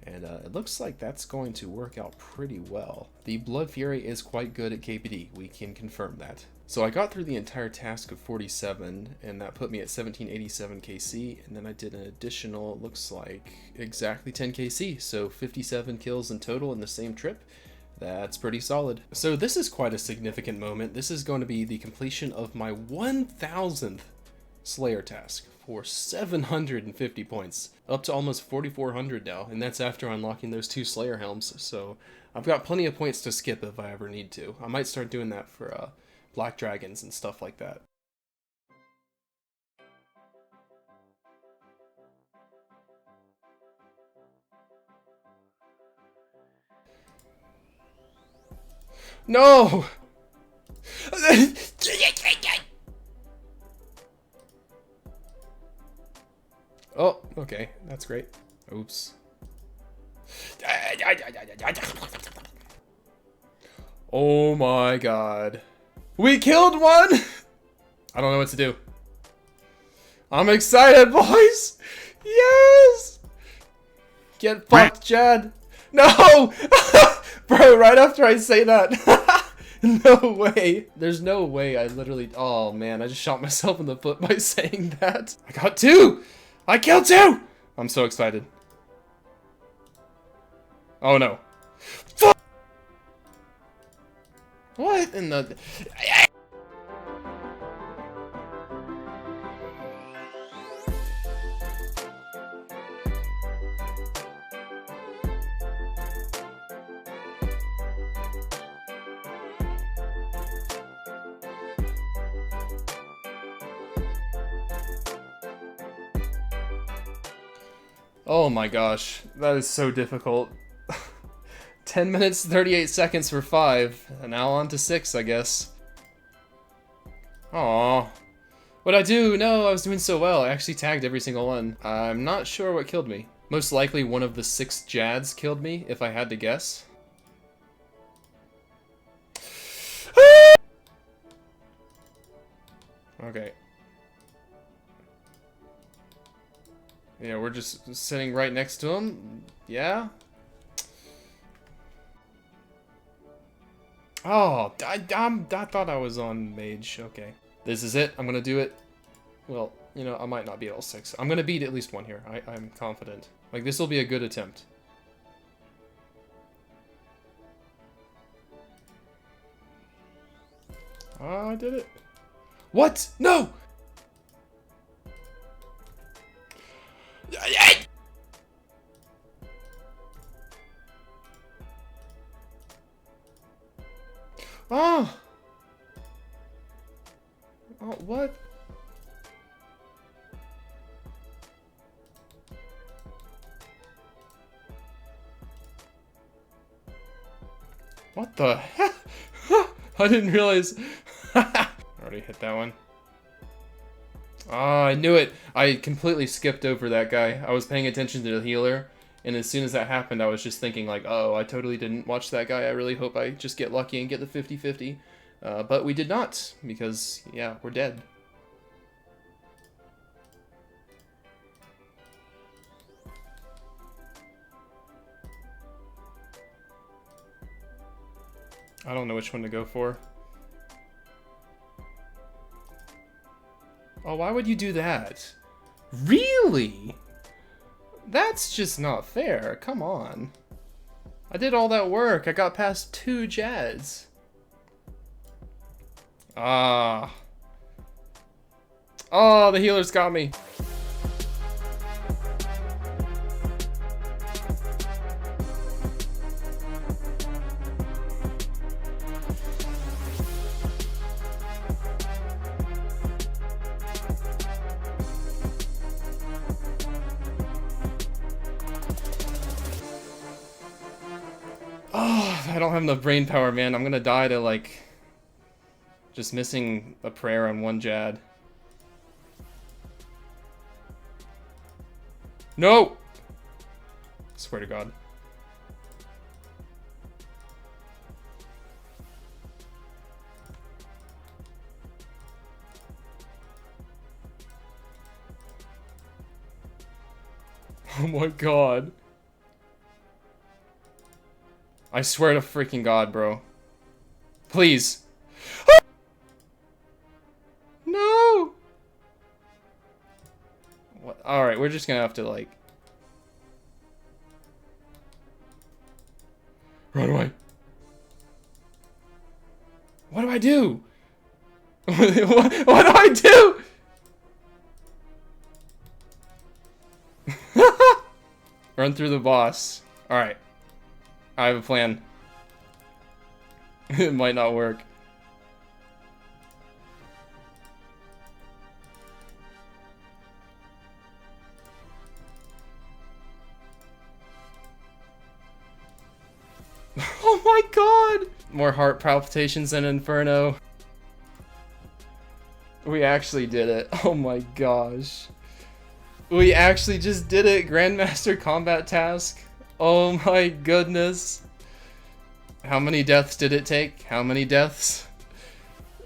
And it looks like that's going to work out pretty well. The Blood Fury is quite good at KPD, we can confirm that. So I got through the entire task of 47, and that put me at 1787 KC, and then I did an additional, looks like, exactly 10 KC, so 57 kills in total in the same trip. That's pretty solid. So this is quite a significant moment. This is going to be the completion of my 1000th Slayer task for 750 points, up to almost 4,400 now, and that's after unlocking those 2 Slayer helms, so I've got plenty of points to skip if I ever need to. I might start doing that for Black Dragons and stuff like that. No! Oh, okay, that's great. Oops. Oh my god. We killed one! I don't know what to do. I'm excited, boys! Yes! Get fucked, Chad. No! Bro, right after I say that. No way. There's no way I literally... Oh man, I just shot myself in the foot by saying that. I got 2! I killed 2! I'm so excited. Oh no. Fuck! What in the... Oh my gosh, that is so difficult. 10 minutes, 38 seconds for 5, and now on to 6, I guess. Aww. What'd I do? No, I was doing so well. I actually tagged every single one. I'm not sure what killed me. Most likely one of the 6 Jads killed me, if I had to guess. Okay. Yeah, we're just sitting right next to him. Yeah? Oh, I thought I was on mage. Okay. This is it. I'm gonna do it. Well, you know, I might not be at L6. I'm gonna beat at least one here. I'm confident. Like, this will be a good attempt. Oh, I did it. What? No! Oh! Oh, what? What the heck? I didn't realize. Already hit that one. Ah, I knew it. I completely skipped over that guy. I was paying attention to the healer, and as soon as that happened, I was just thinking like, oh, I totally didn't watch that guy. I really hope I just get lucky and get the 50-50. But we did not, because, yeah, we're dead. I don't know which one to go for. Oh, why would you do that? Really? That's just not fair. Come on. I did all that work. I got past 2 Jads. Ah. Oh, the healer's got me. Oh, I don't have enough brain power, man. I'm gonna die to, like, just missing a prayer on 1 Jad. No! Swear to God. Oh my god. I swear to freaking god, bro. Please. No! What? Alright, we're just gonna have to, like... Run away. What do I do? what do I do? Run through the boss. Alright. I have a plan. It might not work. Oh my god! More heart palpitations than Inferno. We actually did it. Oh my gosh. We actually just did it. Grandmaster combat task. Oh my goodness. How many deaths did it take? How many deaths?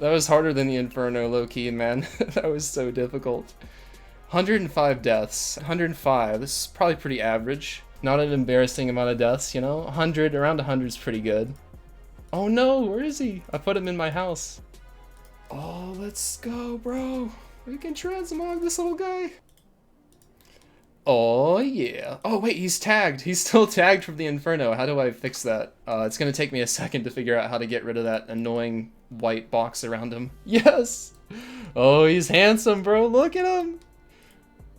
That was harder than the Inferno, low-key, man. That was so difficult. 105 deaths. 105. This is probably pretty average. Not an embarrassing amount of deaths, you know? 100, around 100 is pretty good. Oh no, where is he? I put him in my house. Oh, let's go, bro. We can transmog this little guy. Oh, yeah. Oh, wait, he's tagged. He's still tagged from the Inferno. How do I fix that? It's gonna take me a second to figure out how to get rid of that annoying white box around him. Yes! Oh, he's handsome, bro. Look at him.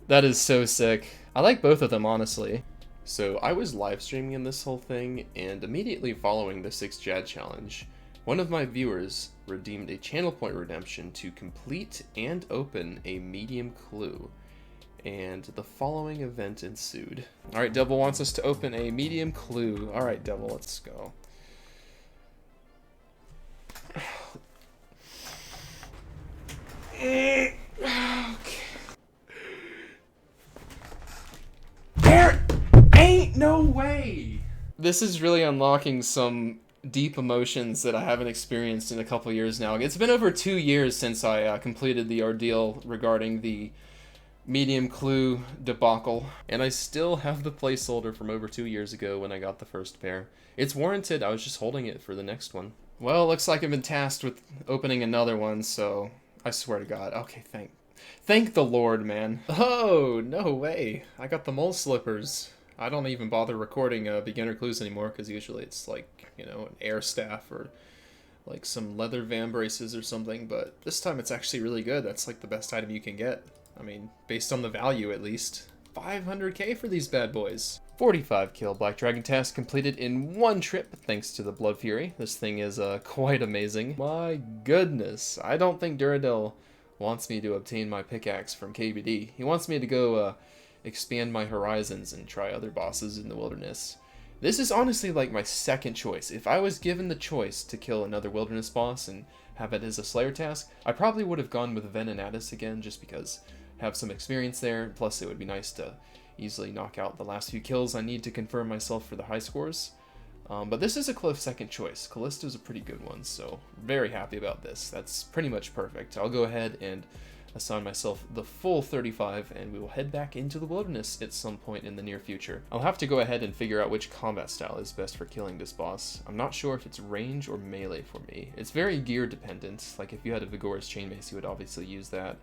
That is so sick. I like both of them, honestly. So I was live streaming in this whole thing, and immediately following the 6 Jad challenge, one of my viewers redeemed a channel point redemption to complete and open a medium clue. And the following event ensued. Alright, Devil wants us to open a medium clue. Alright, Devil, let's go. Okay. There ain't no way! This is really unlocking some deep emotions that I haven't experienced in a couple years now. It's been over 2 years since I completed the ordeal regarding the medium clue debacle, and I still have the placeholder from over 2 years ago when I got the first pair. It's warranted, I was just holding it for the next one. Well, looks like I've been tasked with opening another one, so I swear to God. Okay, thank the Lord, man. Oh, no way. I got the mole slippers. I don't even bother recording beginner clues anymore, because usually it's like, you know, an air staff or like some leather van braces or something, but this time it's actually really good. That's like the best item you can get. I mean, based on the value at least. 500k for these bad boys. 45 kill Black Dragon task completed in one trip thanks to the Blood Fury. This thing is quite amazing. My goodness, I don't think Duradel wants me to obtain my pickaxe from KBD. He wants me to go expand my horizons and try other bosses in the wilderness. This is honestly like my second choice. If I was given the choice to kill another wilderness boss and have it as a Slayer task, I probably would have gone with Venenatis again just because have some experience there, plus it would be nice to easily knock out the last few kills I need to confirm myself for the high scores. But this is a close second choice. Callisto's a pretty good one, so very happy about this. That's pretty much perfect. I'll go ahead and assign myself the full 35, and we will head back into the wilderness at some point in the near future. I'll have to go ahead and figure out which combat style is best for killing this boss. I'm not sure if it's range or melee for me. It's very gear dependent. Like if you had a Vigorous Chainmace, you would obviously use that.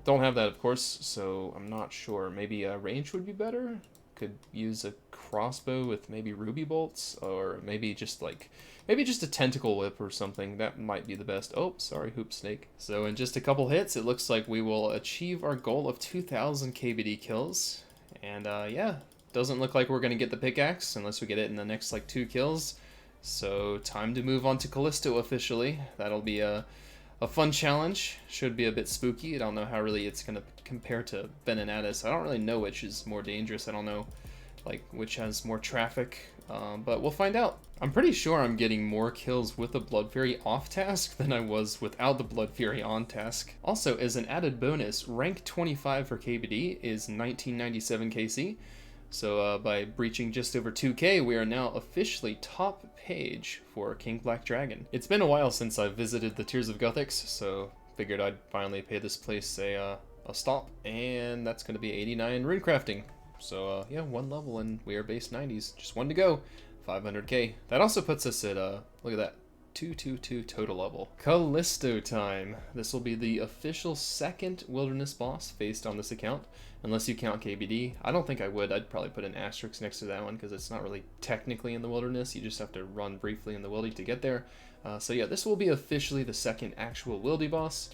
Don't have that, of course, so I'm not sure. Maybe range would be better? Could use a crossbow with maybe ruby bolts, or maybe just a tentacle whip or something. That might be the best. Oh, sorry, hoop snake. So in just a couple hits, it looks like we will achieve our goal of 2,000 KBD kills. And yeah, doesn't look like we're gonna get the pickaxe unless we get it in the next like 2 kills. So time to move on to Callisto officially. That'll be a fun challenge. Should be a bit spooky. I don't know how really it's going to compare to Venenatis. I don't really know which is more dangerous. I don't know like which has more traffic, but we'll find out. I'm pretty sure I'm getting more kills with the Blood Fury off task than I was without the Blood Fury on task. Also, as an added bonus, rank 25 for KBD is 1997 KC. So by breaching just over 2k, we are now officially top page for King Black Dragon. It's been a while since I've visited the Tears of Guthix, so figured I'd finally pay this place a stop, and that's going to be 89 Runecrafting. So yeah, 1 level and we are base 90s. Just 1 to go. 500k. That also puts us at, look at that, 222 total level. Callisto time. This will be the official second wilderness boss faced on this account, unless you count KBD. I don't think I would. I'd probably put an asterisk next to that one because it's not really technically in the wilderness. You just have to run briefly in the wildy to get there. So yeah, this will be officially the second actual wildy boss.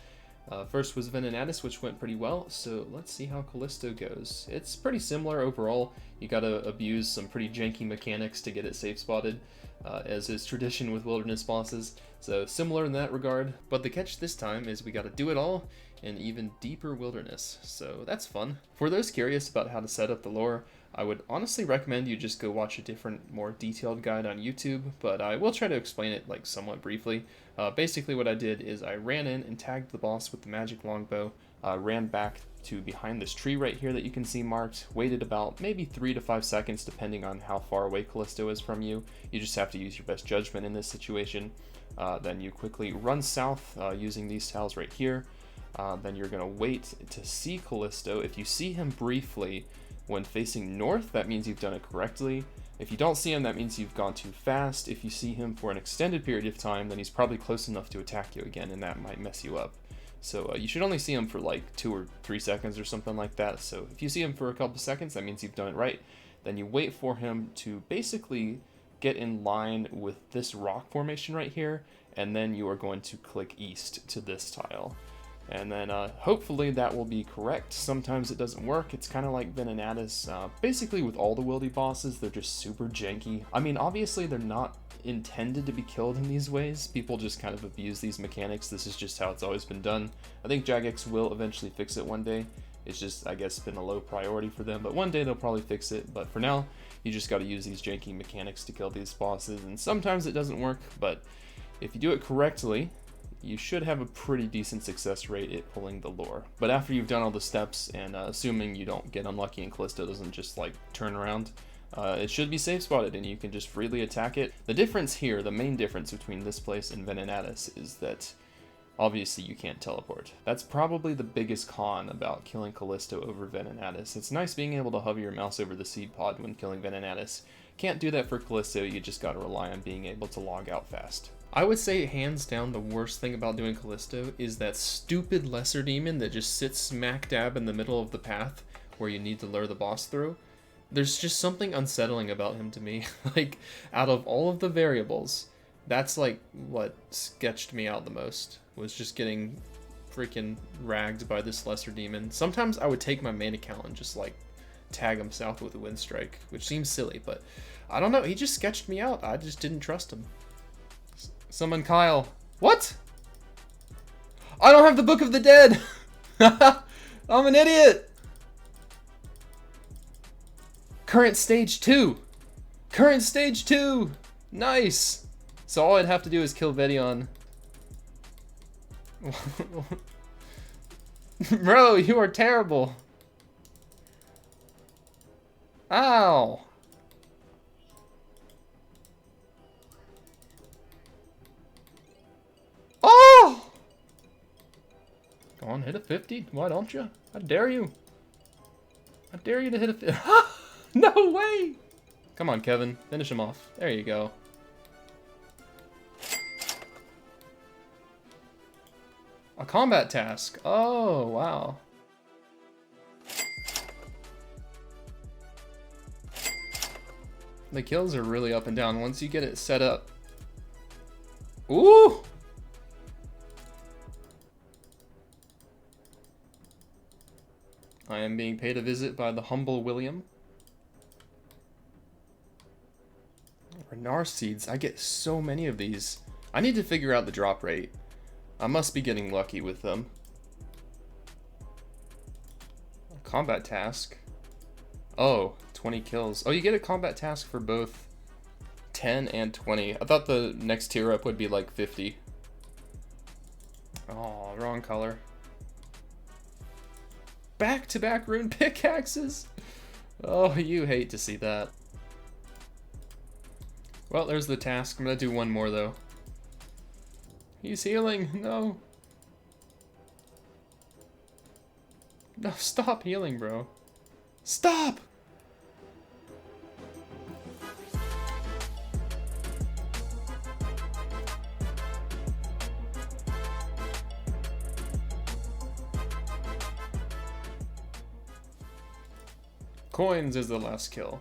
First was Venenatis, which went pretty well, so let's see how Callisto goes. It's pretty similar overall. You gotta abuse some pretty janky mechanics to get it safe spotted, as is tradition with wilderness bosses, so similar in that regard. But the catch this time is we gotta do it all in even deeper wilderness, so that's fun. For those curious about how to set up the lore, I would honestly recommend you just go watch a different, more detailed guide on YouTube, but I will try to explain it like somewhat briefly. Basically what I did is I ran in and tagged the boss with the magic longbow, ran back to behind this tree right here that you can see marked, waited about maybe 3 to 5 seconds depending on how far away Callisto is from you. You just have to use your best judgment in this situation. Then you quickly run south using these tiles right here. Then you're going to wait to see Callisto. If you see him briefly when facing north, that means you've done it correctly. If you don't see him, that means you've gone too fast. If you see him for an extended period of time, then he's probably close enough to attack you again, and that might mess you up. So you should only see him for like 2 or 3 seconds or something like that. So if you see him for a couple seconds, that means you've done it right. Then you wait for him to basically get in line with this rock formation right here, and then you are going to click east to this tile. And then hopefully that will be correct. Sometimes it doesn't work. It's kind of like Venenatis. Basically with all the wildy bosses, they're just super janky. I mean, obviously they're not intended to be killed in these ways. People just kind of abuse these mechanics. This is just how it's always been done. I think Jagex will eventually fix it one day. It's just, I guess, been a low priority for them, but one day they'll probably fix it. But for now, you just got to use these janky mechanics to kill these bosses, and sometimes it doesn't work, but if you do it correctly, you should have a pretty decent success rate at pulling the lore. But after you've done all the steps, and assuming you don't get unlucky and Callisto doesn't just like turn around, it should be safe spotted and you can just freely attack it. The difference here, the main difference between this place and Venenatis, is that obviously you can't teleport. That's probably the biggest con about killing Callisto over Venenatis. It's nice being able to hover your mouse over the seed pod when killing Venenatis. Can't do that for Callisto, you just gotta rely on being able to log out fast. I would say hands down the worst thing about doing Callisto is that stupid lesser demon that just sits smack dab in the middle of the path where you need to lure the boss through. There's just something unsettling about him to me. Like, out of all of the variables, that's like what sketched me out the most, was just getting freaking ragged by this lesser demon. Sometimes I would take my main account and just like tag him south with a wind strike, which seems silly, but I don't know, he just sketched me out. I just didn't trust him. Summon Kyle. What? I don't have the Book of the Dead! I'm an idiot! Current stage 2! Current stage 2! Nice! So all I'd have to do is kill Vedion. Bro, you are terrible. Ow! Oh! Go on, hit a 50. Why don't you? I dare you. I dare you to hit a 50. No way! Come on, Kevin. Finish him off. There you go. A combat task. Oh, wow. The kills are really up and down once you get it set up. Ooh! I am being paid a visit by the humble William. Renar seeds. I get so many of these. I need to figure out the drop rate. I must be getting lucky with them. Combat task. Oh, 20 kills. Oh, you get a combat task for both 10 and 20. I thought the next tier up would be like 50. Oh, wrong color. Back-to-back rune pickaxes. Oh, you hate to see that. Well, there's the task. I'm gonna do one more though. He's healing. No. No, stop healing, bro. Stop! coins is the last kill.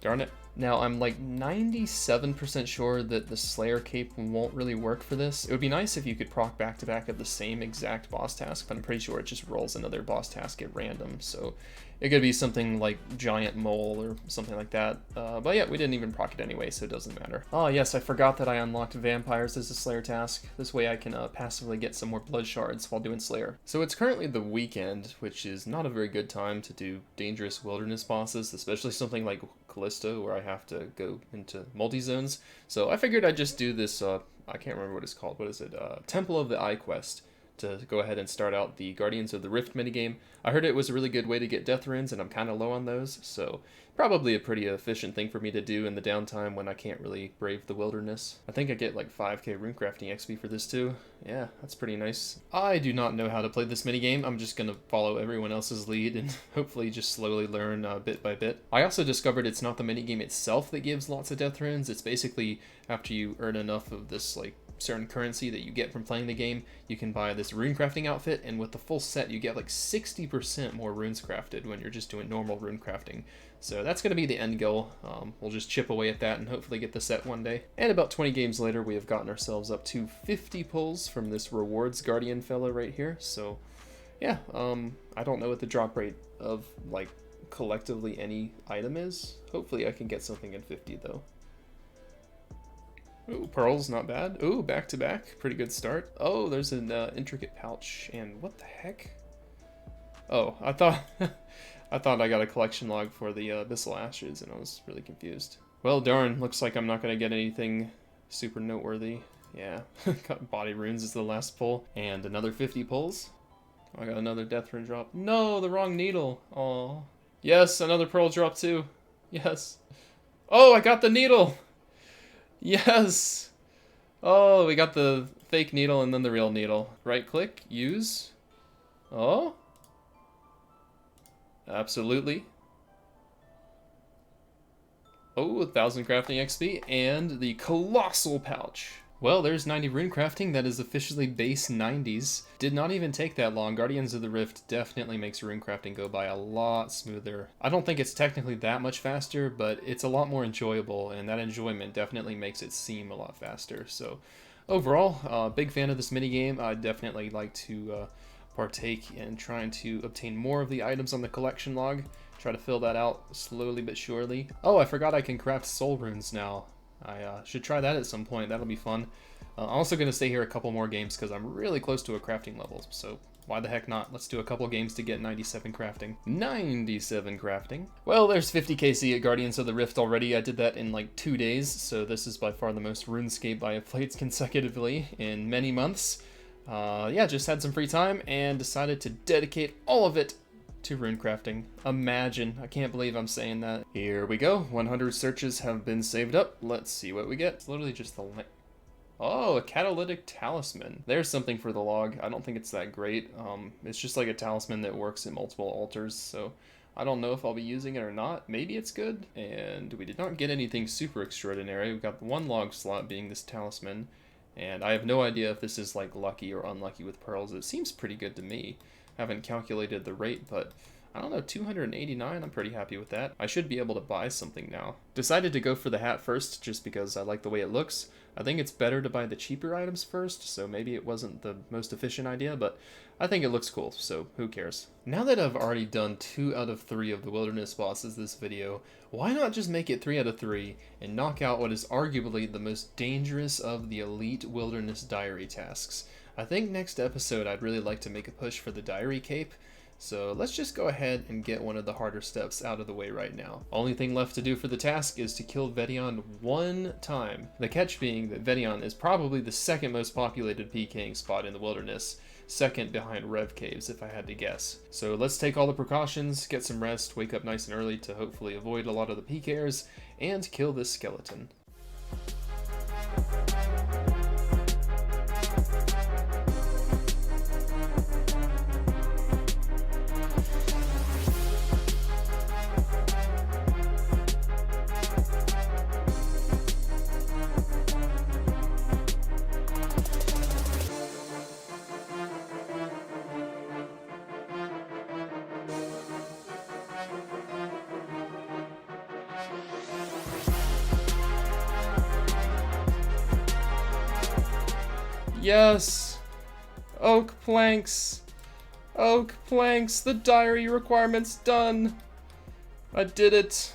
Darn it. Now, I'm like 97% sure that the Slayer cape won't really work for this. It would be nice if you could proc back-to-back at the same exact boss task, but I'm pretty sure it just rolls another boss task at random, so it could be something like Giant Mole or something like that. But yeah, we didn't even proc it anyway, so it doesn't matter. Oh yes, I forgot that I unlocked Vampires as a Slayer task. This way I can passively get some more blood shards while doing Slayer. So it's currently the weekend, which is not a very good time to do dangerous wilderness bosses, especially something like Callisto, where I have to go into multi-zones. So I figured I'd just do this, I can't remember what it's called, what is it, Temple of the Eye quest, to go ahead and start out the Guardians of the Rift minigame. I heard it was a really good way to get death runes, and I'm kind of low on those, so probably a pretty efficient thing for me to do in the downtime when I can't really brave the wilderness. I think I get like 5k Runecrafting XP for this too. Yeah, that's pretty nice. I do not know how to play this minigame. I'm just gonna follow everyone else's lead and hopefully just slowly learn bit by bit. I also discovered it's not the minigame itself that gives lots of death runes. It's basically after you earn enough of this like certain currency that you get from playing the game, you can buy this runecrafting outfit, and with the full set you get like 60% more runes crafted when you're just doing normal runecrafting. So that's going to be the end goal. We'll just chip away at that and hopefully get the set one day. And about 20 games later, we have gotten ourselves up to 50 pulls from this rewards guardian fella right here. So yeah, I don't know what the drop rate of like collectively any item is. Hopefully I can get something in 50 though. Ooh, pearls, not bad. Ooh, back to back, pretty good start. Oh, there's an intricate pouch, and what the heck? Oh, I thought I thought I got a collection log for the Abyssal Ashes, and I was really confused. Well, darn, looks like I'm not gonna get anything super noteworthy. Yeah, got body runes is the last pull, and another 50 pulls. I got another death rune drop. No, the wrong needle. Oh, yes, another pearl drop too. Yes. Oh, I got the needle. Yes! Oh, we got the fake needle and then the real needle. Right click, use. Oh? Absolutely. Oh, 1000 crafting XP and the colossal pouch. Well, there's 90 runecrafting. That is officially base 90s. Did not even take that long. Guardians of the Rift definitely makes runecrafting go by a lot smoother. I don't think it's technically that much faster, but it's a lot more enjoyable, and that enjoyment definitely makes it seem a lot faster. So overall, big fan of this minigame. I'd definitely like to partake in trying to obtain more of the items on the collection log. Try to fill that out slowly but surely. Oh, I forgot I can craft soul runes now. I should try that at some point. That'll be fun. I'm also going to stay here a couple more games because I'm really close to a crafting level, so why the heck not? Let's do a couple games to get 97 crafting. 97 crafting. Well, there's 50 KC at Guardians of the Rift already. I did that in like 2 days, so this is by far the most RuneScape I have played consecutively in many months. Yeah, just had some free time and decided to dedicate all of it to runecrafting. Imagine. I can't believe I'm saying that. Here we go. 100 searches have been saved up. Let's see what we get. It's literally just the... Oh, a catalytic talisman. There's something for the log. I don't think it's that great. It's just like a talisman that works in multiple altars, so I don't know if I'll be using it or not. Maybe it's good. And we did not get anything super extraordinary. We got the one log slot being this talisman, and I have no idea if this is like lucky or unlucky with pearls. It seems pretty good to me. Haven't calculated the rate, but I don't know, 289, I'm pretty happy with that. I should be able to buy something now. Decided to go for the hat first just because I like the way it looks. I think it's better to buy the cheaper items first, so maybe it wasn't the most efficient idea, but I think it looks cool, so who cares. Now that I've already done 2 out of 3 of the wilderness bosses this video, why not just make it 3 out of 3 and knock out what is arguably the most dangerous of the elite wilderness diary tasks? I think next episode I'd really like to make a push for the diary cape, so let's just go ahead and get one of the harder steps out of the way right now. Only thing left to do for the task is to kill Vedion 1 time. The catch being that Vedion is probably the second most populated PKing spot in the wilderness, second behind Rev Caves if I had to guess. So let's take all the precautions, get some rest, wake up nice and early to hopefully avoid a lot of the PKers, and kill this skeleton. Yes! Oak planks! Oak planks! The diary requirement's done! I did it!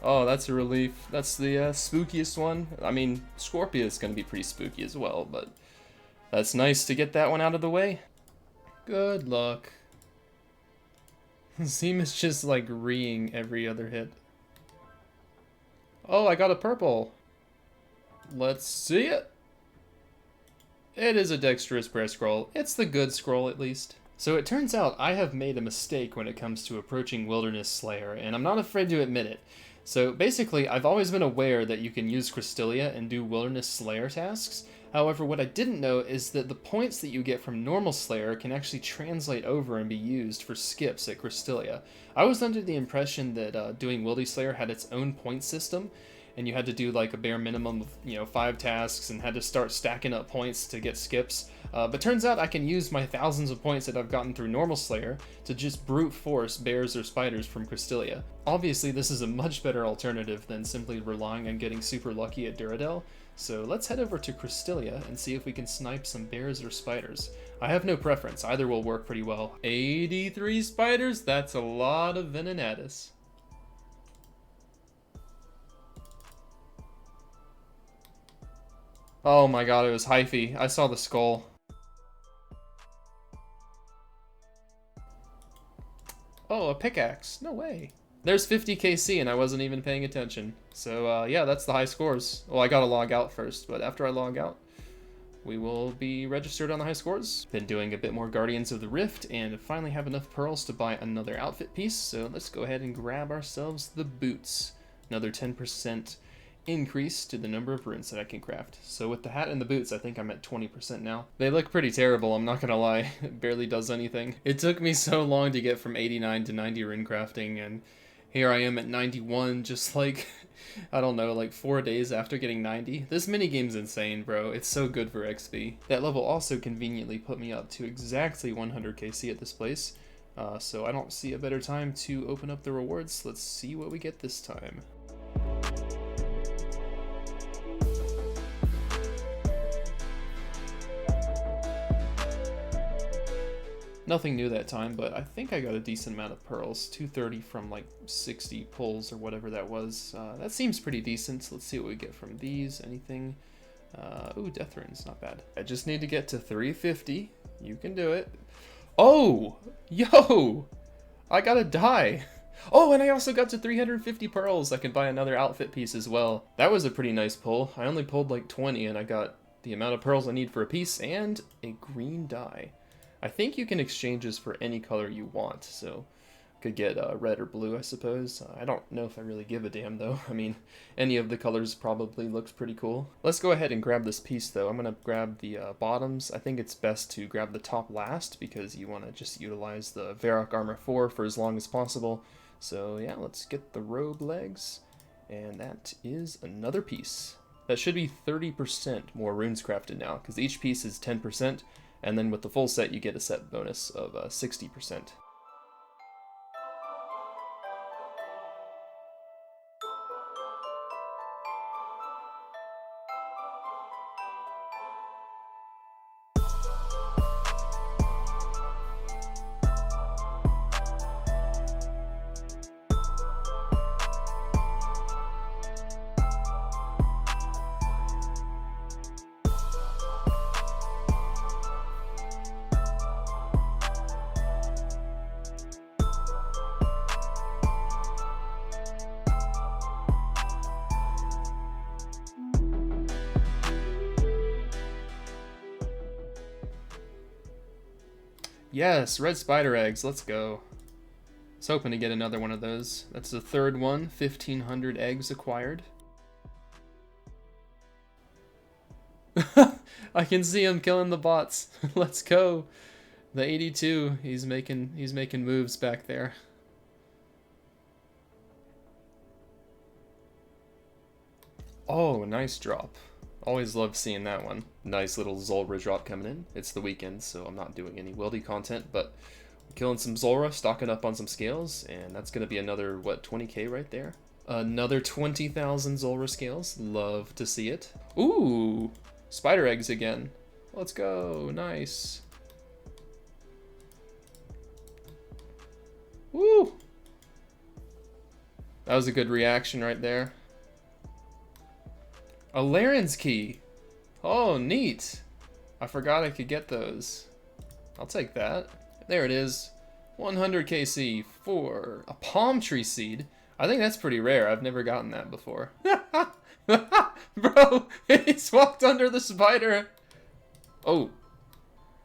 Oh, that's a relief. That's the spookiest one. I mean, Scorpia is going to be pretty spooky as well, but that's nice to get that one out of the way. Good luck. Zim is just like reeing every other hit. Oh, I got a purple. Let's see it. It is a dexterous prayer scroll. It's the good scroll, at least. So it turns out I have made a mistake when it comes to approaching Wilderness Slayer, and I'm not afraid to admit it. So basically, I've always been aware that you can use Crystallia and do Wilderness Slayer tasks. However, what I didn't know is that the points that you get from normal Slayer can actually translate over and be used for skips at Crystallia. I was under the impression that doing Wildy Slayer had its own point system, and you had to do like a bare minimum of 5 tasks and had to start stacking up points to get skips. But turns out I can use my thousands of points that I've gotten through normal Slayer to just brute force bears or spiders from Crystallia. Obviously this is a much better alternative than simply relying on getting super lucky at Duradel, so let's head over to Crystallia and see if we can snipe some bears or spiders. I have no preference, either will work pretty well. 83 spiders? That's a lot of Venenatis. Oh my god, it was hyphy. I saw the skull. Oh, a pickaxe. No way. There's 50 KC and I wasn't even paying attention. So yeah, that's the high scores. Well, I gotta log out first, but after I log out, we will be registered on the high scores. Been doing a bit more Guardians of the Rift and finally have enough pearls to buy another outfit piece. So let's go ahead and grab ourselves the boots. Another 10% increase to the number of runes that I can craft. So with the hat and the boots, I think I'm at 20% now. They look pretty terrible, I'm not gonna lie. It barely does anything. It took me so long to get from 89 to 90 Runecrafting, and here I am at 91, just like, I don't know, like 4 days after getting 90. This minigame's insane, bro. It's so good for XP. That level also conveniently put me up to exactly 100 KC at this place. So I don't see a better time to open up the rewards. Let's see what we get this time. Nothing new that time, but I think I got a decent amount of pearls. 230 from like 60 pulls or whatever that was. That seems pretty decent. So let's see what we get from these. Anything? Ooh, death runes, not bad. I just need to get to 350. You can do it. Oh! Yo! I got a die. Oh, and I also got to 350 pearls. I can buy another outfit piece as well. That was a pretty nice pull. I only pulled like 20 and I got the amount of pearls I need for a piece and a green die. I think you can exchange this for any color you want, so could get red or blue, I suppose. I don't know if I really give a damn, though. I mean, any of the colors probably looks pretty cool. Let's go ahead and grab this piece, though. I'm going to grab the bottoms. I think it's best to grab the top last, because you want to just utilize the Varrock Armor 4 for as long as possible. So yeah, let's get the robe legs, and that is another piece. That should be 30% more runes crafted now, because each piece is 10%. And then with the full set, you get a set bonus of 60%. Yes, red spider eggs, let's go. I was hoping to get another one of those. That's the third one, 1,500 eggs acquired. I can see him killing the bots. Let's go. The 82, he's making moves back there. Oh, nice drop. Always love seeing that one. Nice little Zulrah drop coming in. It's the weekend, so I'm not doing any wildy content, but I'm killing some Zulrah, stocking up on some scales, and that's going to be another, what, 20k right there? Another 20,000 Zulrah scales. Love to see it. Ooh, spider eggs again. Let's go. Nice. Woo! That was a good reaction right there. A Laren's key. Oh, neat. I forgot I could get those. I'll take that. There it is. 100 KC for a palm tree seed. I think that's pretty rare. I've never gotten that before. Bro, he's walked under the spider. Oh.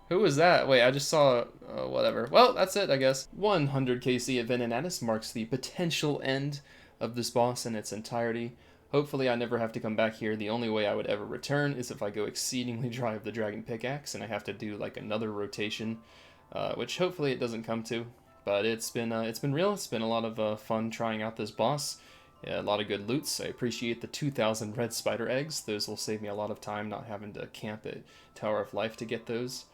Who was that? Wait, I just saw, whatever. Well, that's it, I guess. 100 KC at Venenatis marks the potential end of this boss in its entirety. Hopefully I never have to come back here. The only way I would ever return is if I go exceedingly dry of the dragon pickaxe and I have to do like another rotation, which hopefully it doesn't come to. But it's been real. It's been a lot of fun trying out this boss. Yeah, a lot of good loots. I appreciate the 2,000 red spider eggs. Those will save me a lot of time not having to camp at Tower of Life to get those.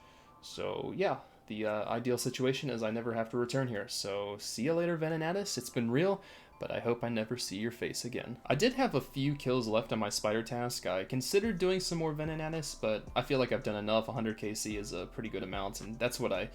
So yeah, the ideal situation is I never have to return here. So see you later, Venenatis. It's been real, but I hope I never see your face again. I did have a few kills left on my spider task. I considered doing some more Venenatis, but I feel like I've done enough. 100 KC is a pretty good amount, and that's what I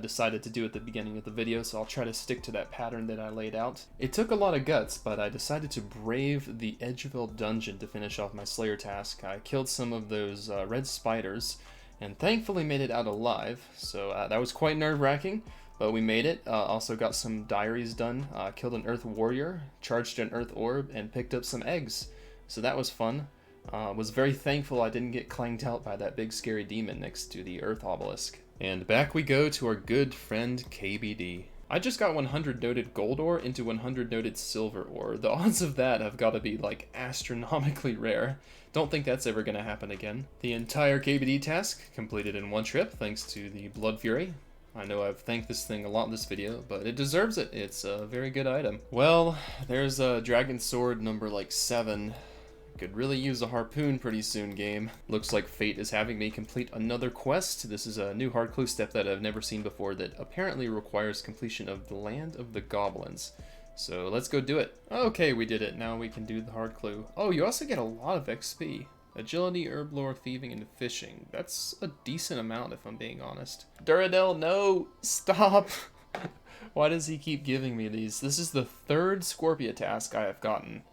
decided to do at the beginning of the video, so I'll try to stick to that pattern that I laid out. It took a lot of guts, but I decided to brave the Edgeville dungeon to finish off my Slayer task. I killed some of those red spiders, and thankfully made it out alive, so that was quite nerve-wracking, but we made it. Also got some diaries done, killed an earth warrior, charged an earth orb, and picked up some eggs, so that was fun. Was very thankful I didn't get clanged out by that big scary demon next to the earth obelisk. And back we go to our good friend KBD. I just got 100 noted gold ore into 100 noted silver ore. The odds of that have got to be like astronomically rare. Don't think that's ever going to happen again. The entire KBD task completed in one trip thanks to the Blood Fury. I know I've thanked this thing a lot in this video, but it deserves it. It's a very good item. Well, there's a dragon sword number like 7. Could really use a harpoon pretty soon, game. Looks like fate is having me complete another quest. This is a new hard clue step that I've never seen before that apparently requires completion of the Land of the Goblins. So let's go do it. Okay, we did it. Now we can do the hard clue. Oh, you also get a lot of XP. Agility, herb lore, thieving, and fishing. That's a decent amount if I'm being honest. Duradel, no! Stop! Why does he keep giving me these? This is the 3rd Scorpia task I have gotten.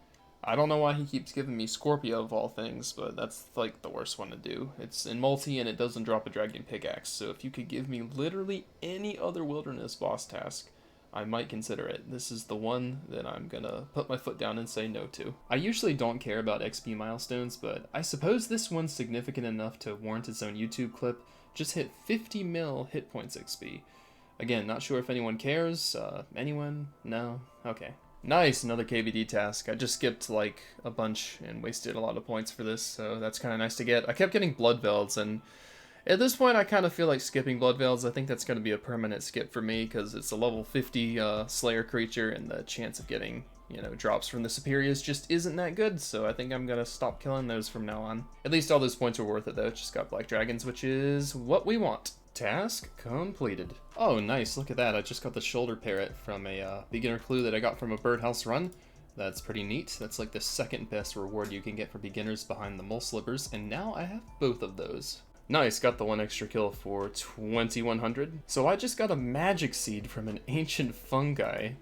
I don't know why he keeps giving me Scorpio of all things, but that's like the worst one to do. It's in multi and it doesn't drop a dragon pickaxe, so if you could give me literally any other wilderness boss task, I might consider it. This is the one that I'm gonna put my foot down and say no to. I usually don't care about XP milestones, but I suppose this one's significant enough to warrant its own YouTube clip. Just hit 50 mil hit points XP. Again, not sure if anyone cares. Anyone? No? Okay. Nice, another KBD task. I just skipped like a bunch and wasted a lot of points for this, so that's kind of nice to get. I kept getting blood velds, and at this point I kind of feel like skipping blood velds. I think that's going to be a permanent skip for me because it's a level 50 Slayer creature, and the chance of getting, you know, drops from the superiors just isn't that good, so I think I'm going to stop killing those from now on. At least all those points were worth it though. Just got black dragons, which is what we want. Task completed. Oh, nice. Look at that. I just got the shoulder parrot from a beginner clue that I got from a birdhouse run. That's pretty neat. That's like the 2nd best reward you can get for beginners behind the mole slippers, and now I have both of those. Nice, got the 1 extra kill for 2100. So I just got a magic seed from an ancient fungi,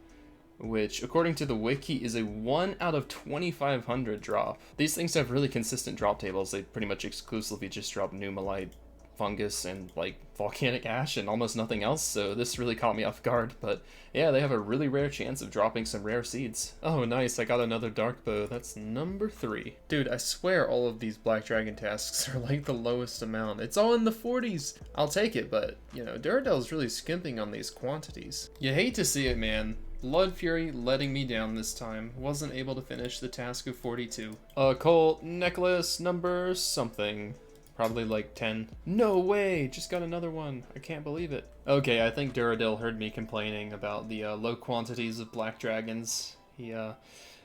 which according to the wiki is a 1 out of 2500 drop. These things have really consistent drop tables. They pretty much exclusively just drop numalite, fungus, and like volcanic ash and almost nothing else, so this really caught me off guard. But yeah, they have a really rare chance of dropping some rare seeds. Oh nice, I got another dark bow. That's number 3. Dude, I swear all of these black dragon tasks are like the lowest amount. It's all in the 40s. I'll take it, but you know, Duradel's really skimping on these quantities. You hate to see it, man. Blood Fury letting me down this time. Wasn't able to finish the task of 42. Occult necklace number something. Probably like 10. No way! Just got another one. I can't believe it. Okay, I think Duradel heard me complaining about the low quantities of black dragons. He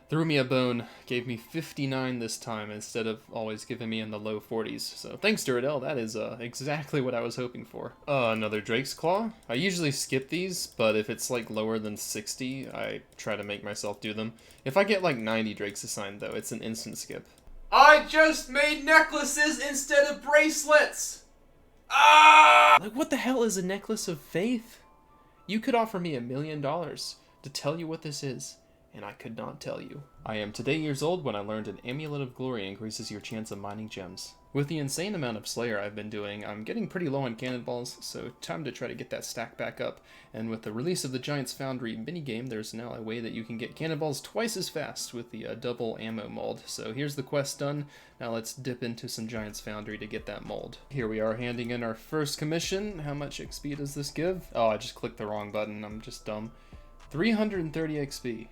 threw me a bone, gave me 59 this time instead of always giving me in the low 40s. So thanks, Duradel. That is exactly what I was hoping for. Another Drake's Claw. I usually skip these, but if it's like lower than 60, I try to make myself do them. If I get like 90 Drakes assigned though, it's an instant skip. I just made necklaces instead of bracelets! Ah! Like, what the hell is a necklace of faith? You could offer me $1 million to tell you what this is, and I could not tell you. I am today years old when I learned an amulet of glory increases your chance of mining gems. With the insane amount of Slayer I've been doing, I'm getting pretty low on cannonballs, so time to try to get that stack back up. And with the release of the Giants Foundry minigame, there's now a way that you can get cannonballs twice as fast with the double ammo mold. So here's the quest done. Now let's dip into some Giants Foundry to get that mold. Here we are handing in our first commission. How much XP does this give? Oh, I just clicked the wrong button. I'm just dumb. 330 XP.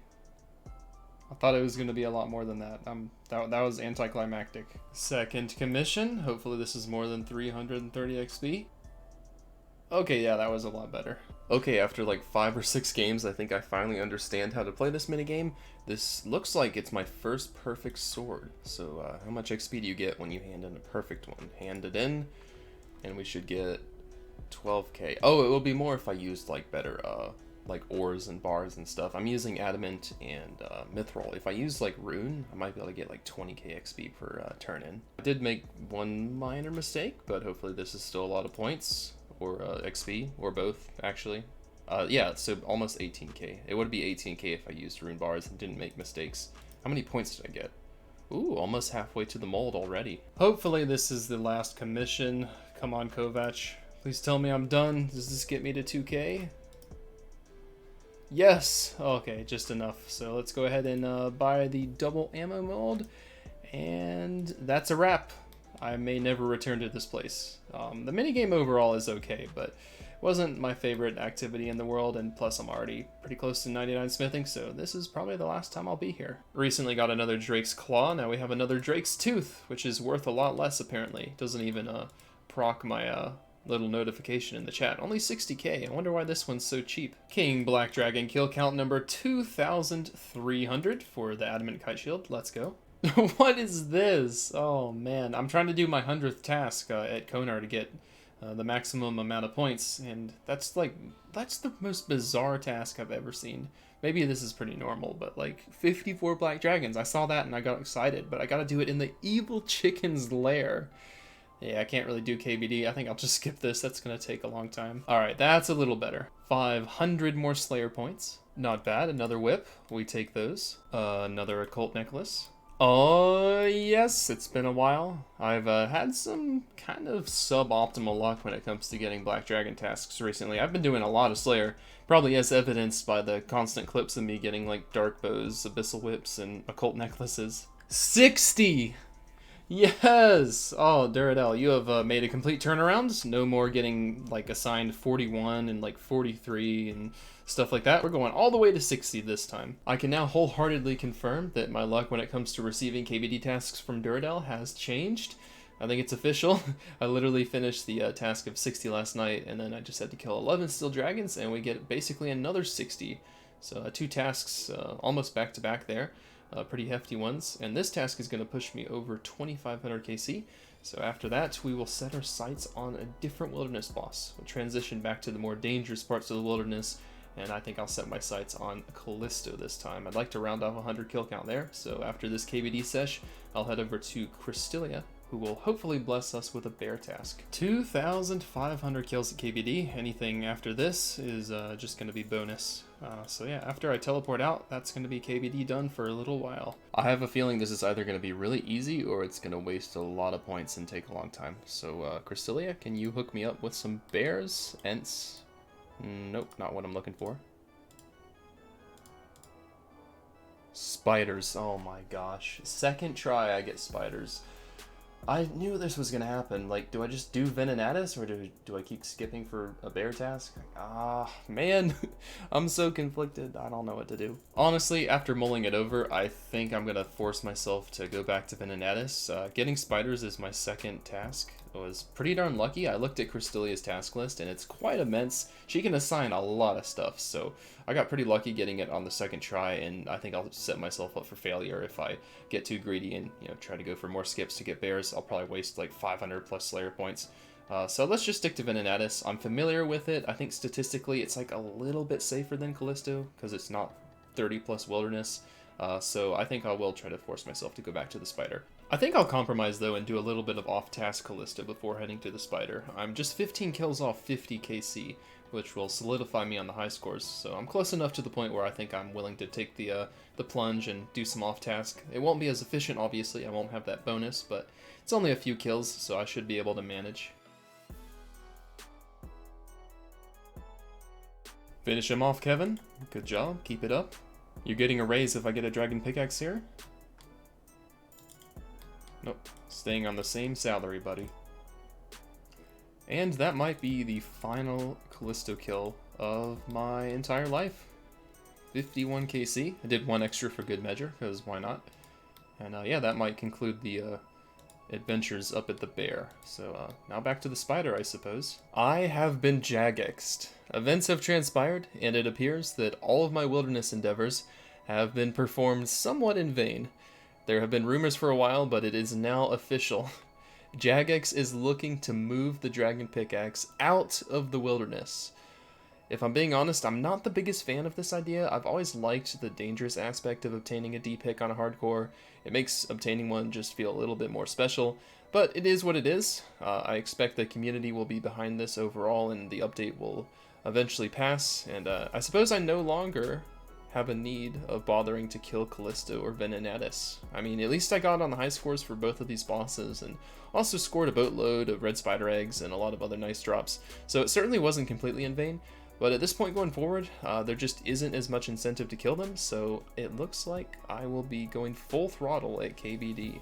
I thought it was going to be a lot more than that. That was anticlimactic. Second commission. Hopefully this is more than 330 XP. Okay, yeah, that was a lot better. Okay, after like 5 or 6 games, I think I finally understand how to play this minigame. This looks like it's my first perfect sword. So how much XP do you get when you hand in a perfect one? Hand it in, and we should get 12k. Oh, it will be more if I used like better like ores and bars and stuff. I'm using adamant and mithril. If I use like rune, I might be able to get like 20k XP per turn in. I did make one minor mistake, but hopefully this is still a lot of points, or XP, or both actually. Yeah, so almost 18k. It would be 18k if I used rune bars and didn't make mistakes. How many points did I get? Ooh, almost halfway to the mold already. Hopefully this is the last commission. Come on, Kovac. Please tell me I'm done. Does this get me to 2k? Yes! Okay, just enough. So let's go ahead and buy the double ammo mold, and that's a wrap. I may never return to this place. The minigame overall is okay, but wasn't my favorite activity in the world, and plus I'm already pretty close to 99 smithing, so this is probably the last time I'll be here. Recently got another Drake's Claw, now we have another Drake's Tooth, which is worth a lot less apparently. Doesn't even proc my little notification in the chat. Only 60k. I wonder why this one's so cheap. King Black Dragon kill count number 2,300 for the Adamant Kite Shield. Let's go. What is this? Oh man, I'm trying to do my 100th task at Konar to get the maximum amount of points, and that's the most bizarre task I've ever seen. Maybe this is pretty normal, but like 54 Black Dragons. I saw that and I got excited, but I gotta do it in the Evil Chicken's lair. Yeah, I can't really do KBD. I think I'll just skip this. That's going to take a long time. All right, that's a little better. 500 more Slayer points. Not bad. Another whip. We take those. Another occult necklace. Oh, yes. It's been a while. I've had some kind of suboptimal luck when it comes to getting Black Dragon tasks recently. I've been doing a lot of Slayer, probably as evidenced by the constant clips of me getting like dark bows, abyssal whips, and occult necklaces. 60! Yes! Oh, Duradel, you have made a complete turnaround. No more getting like assigned 41 and like 43 and stuff like that. We're going all the way to 60 this time. I can now wholeheartedly confirm that my luck when it comes to receiving KBD tasks from Duradel has changed. I think it's official. I literally finished the task of 60 last night, and then I just had to kill 11 steel dragons, and we get basically another 60. So 2 tasks almost back to back there. Pretty hefty ones, and this task is going to push me over 2,500 KC. So after that, we will set our sights on a different wilderness boss. We'll transition back to the more dangerous parts of the wilderness, and I think I'll set my sights on Callisto this time. I'd like to round off 100 kill count there, so after this KBD sesh, I'll head over to Krystilia, who will hopefully bless us with a bear task. 2,500 kills at KBD. Anything after this is just going to be bonus. So yeah, after I teleport out, that's going to be KBD done for a little while. I have a feeling this is either going to be really easy or it's going to waste a lot of points and take a long time. So Krystilia, can you hook me up with some bears? Ents? Nope, not what I'm looking for. Spiders. Oh my gosh. Second try I get spiders. I knew this was gonna happen. Like, do I just do Venenatis, or do I keep skipping for a bear task? Man, I'm so conflicted. I don't know what to do. Honestly, after mulling it over, I think I'm gonna force myself to go back to Venenatis. Getting spiders is my second task. I was pretty darn lucky. I looked at Krystilia's task list, and it's quite immense. She can assign a lot of stuff, so I got pretty lucky getting it on the second try, and I think I'll set myself up for failure if I get too greedy and try to go for more skips to get bears. I'll probably waste like 500 plus Slayer points. So let's just stick to Venenatis. I'm familiar with it. I think statistically it's like a little bit safer than Callisto because it's not 30 plus wilderness. So I think I will try to force myself to go back to the spider. I think I'll compromise though and do a little bit of off-task Callisto before heading to the spider. I'm just 15 kills off 50 KC, which will solidify me on the high scores, so I'm close enough to the point where I think I'm willing to take the plunge and do some off-task. It won't be as efficient, obviously, I won't have that bonus, but it's only a few kills, so I should be able to manage. Finish him off, Kevin. Good job, keep it up. You're getting a raise if I get a dragon pickaxe here? Nope, staying on the same salary, buddy. And that might be the final Callisto kill of my entire life. 51 KC. I did one extra for good measure, because why not? And yeah, that might conclude the adventures up at the bear. So now back to the spider, I suppose. I have been jagexed. Events have transpired, and it appears that all of my wilderness endeavors have been performed somewhat in vain. There have been rumors for a while, but it is now official. Jagex is looking to move the dragon pickaxe out of the wilderness. If I'm being honest, I'm not the biggest fan of this idea. I've always liked the dangerous aspect of obtaining a D-pick on a hardcore. It makes obtaining one just feel a little bit more special, but it is what it is. I expect the community will be behind this overall, and the update will eventually pass, and I suppose I no longer have a need of bothering to kill Callisto or Venenatis. I mean, at least I got on the high scores for both of these bosses, and also scored a boatload of red spider eggs and a lot of other nice drops, so it certainly wasn't completely in vain. But at this point going forward, there just isn't as much incentive to kill them, so it looks like I will be going full throttle at KBD.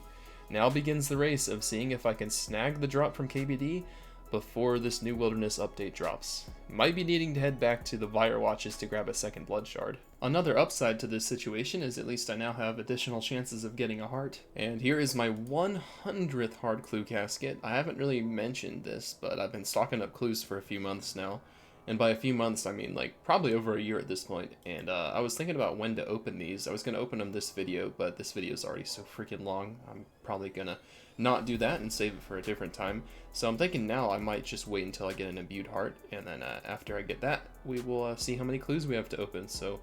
Now begins the race of seeing if I can snag the drop from KBD before this new wilderness update drops. Might be needing to head back to the Vire Watches to grab a second blood shard. Another upside to this situation is at least I now have additional chances of getting a heart. And here is my 100th hard clue casket. I haven't really mentioned this, but I've been stocking up clues for a few months now. And by a few months, I mean like probably over a year at this point. And I was thinking about when to open these. I was going to open them this video, but this video is already so freaking long. I'm probably going to not do that and save it for a different time. So I'm thinking now I might just wait until I get an imbued heart. And then after I get that, we will see how many clues we have to open. So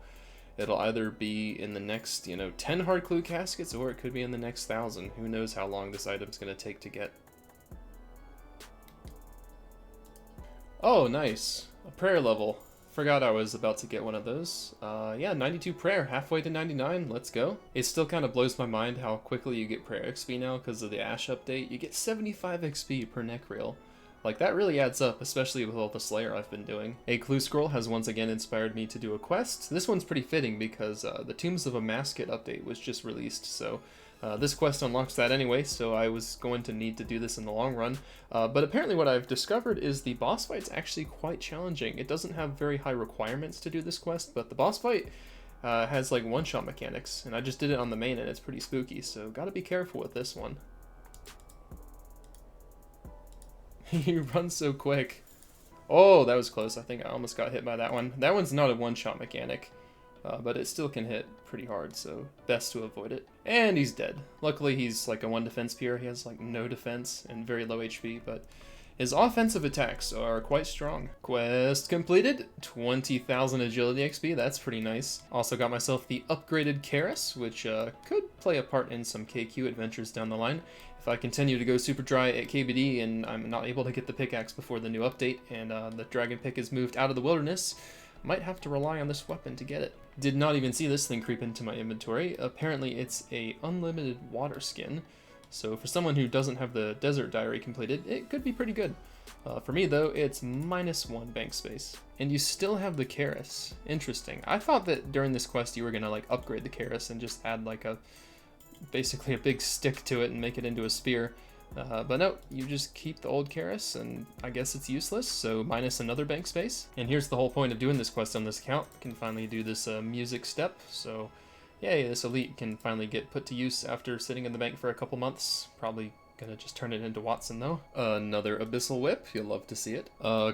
it'll either be in the next, 10 hard clue caskets, or it could be in the next 1,000. Who knows how long this item's going to take to get. Oh, nice. A prayer level. Forgot I was about to get one of those. Yeah, 92 prayer, halfway to 99, let's go. It still kind of blows my mind how quickly you get prayer XP now because of the Ash update. You get 75 XP per neck reel. Like, that really adds up, especially with all the Slayer I've been doing. A clue scroll has once again inspired me to do a quest. This one's pretty fitting because the Tombs of a Masket update was just released, so this quest unlocks that anyway, so I was going to need to do this in the long run. But apparently what I've discovered is the boss fight's actually quite challenging. It doesn't have very high requirements to do this quest, but the boss fight has like one-shot mechanics, and I just did it on the main and it's pretty spooky, so gotta be careful with this one. You run so quick. Oh, that was close. I think I almost got hit by that one. That one's not a one-shot mechanic, but it still can hit pretty hard, so best to avoid it. And he's dead. Luckily, he's like a 1 defense peer. He has like no defense and very low HP, but his offensive attacks are quite strong. Quest completed. 20,000 agility XP. That's pretty nice. Also got myself the upgraded Karis, which could play a part in some KQ adventures down the line. If I continue to go super dry at KBD and I'm not able to get the pickaxe before the new update and the dragon pick is moved out of the wilderness, might have to rely on this weapon to get it. Did not even see this thing creep into my inventory. Apparently it's a unlimited water skin. So for someone who doesn't have the desert diary completed, it could be pretty good. For me though, it's -1 bank space. And you still have the Karis. Interesting. I thought that during this quest you were gonna like upgrade the Karis and just add like basically a big stick to it and make it into a spear. But no, you just keep the old Karis, and I guess it's useless, so minus another bank space. And here's the whole point of doing this quest on this account. I can finally do this music step, so yay, this elite can finally get put to use after sitting in the bank for a couple months. Probably gonna just turn it into Watson though. Another Abyssal Whip, you'll love to see it.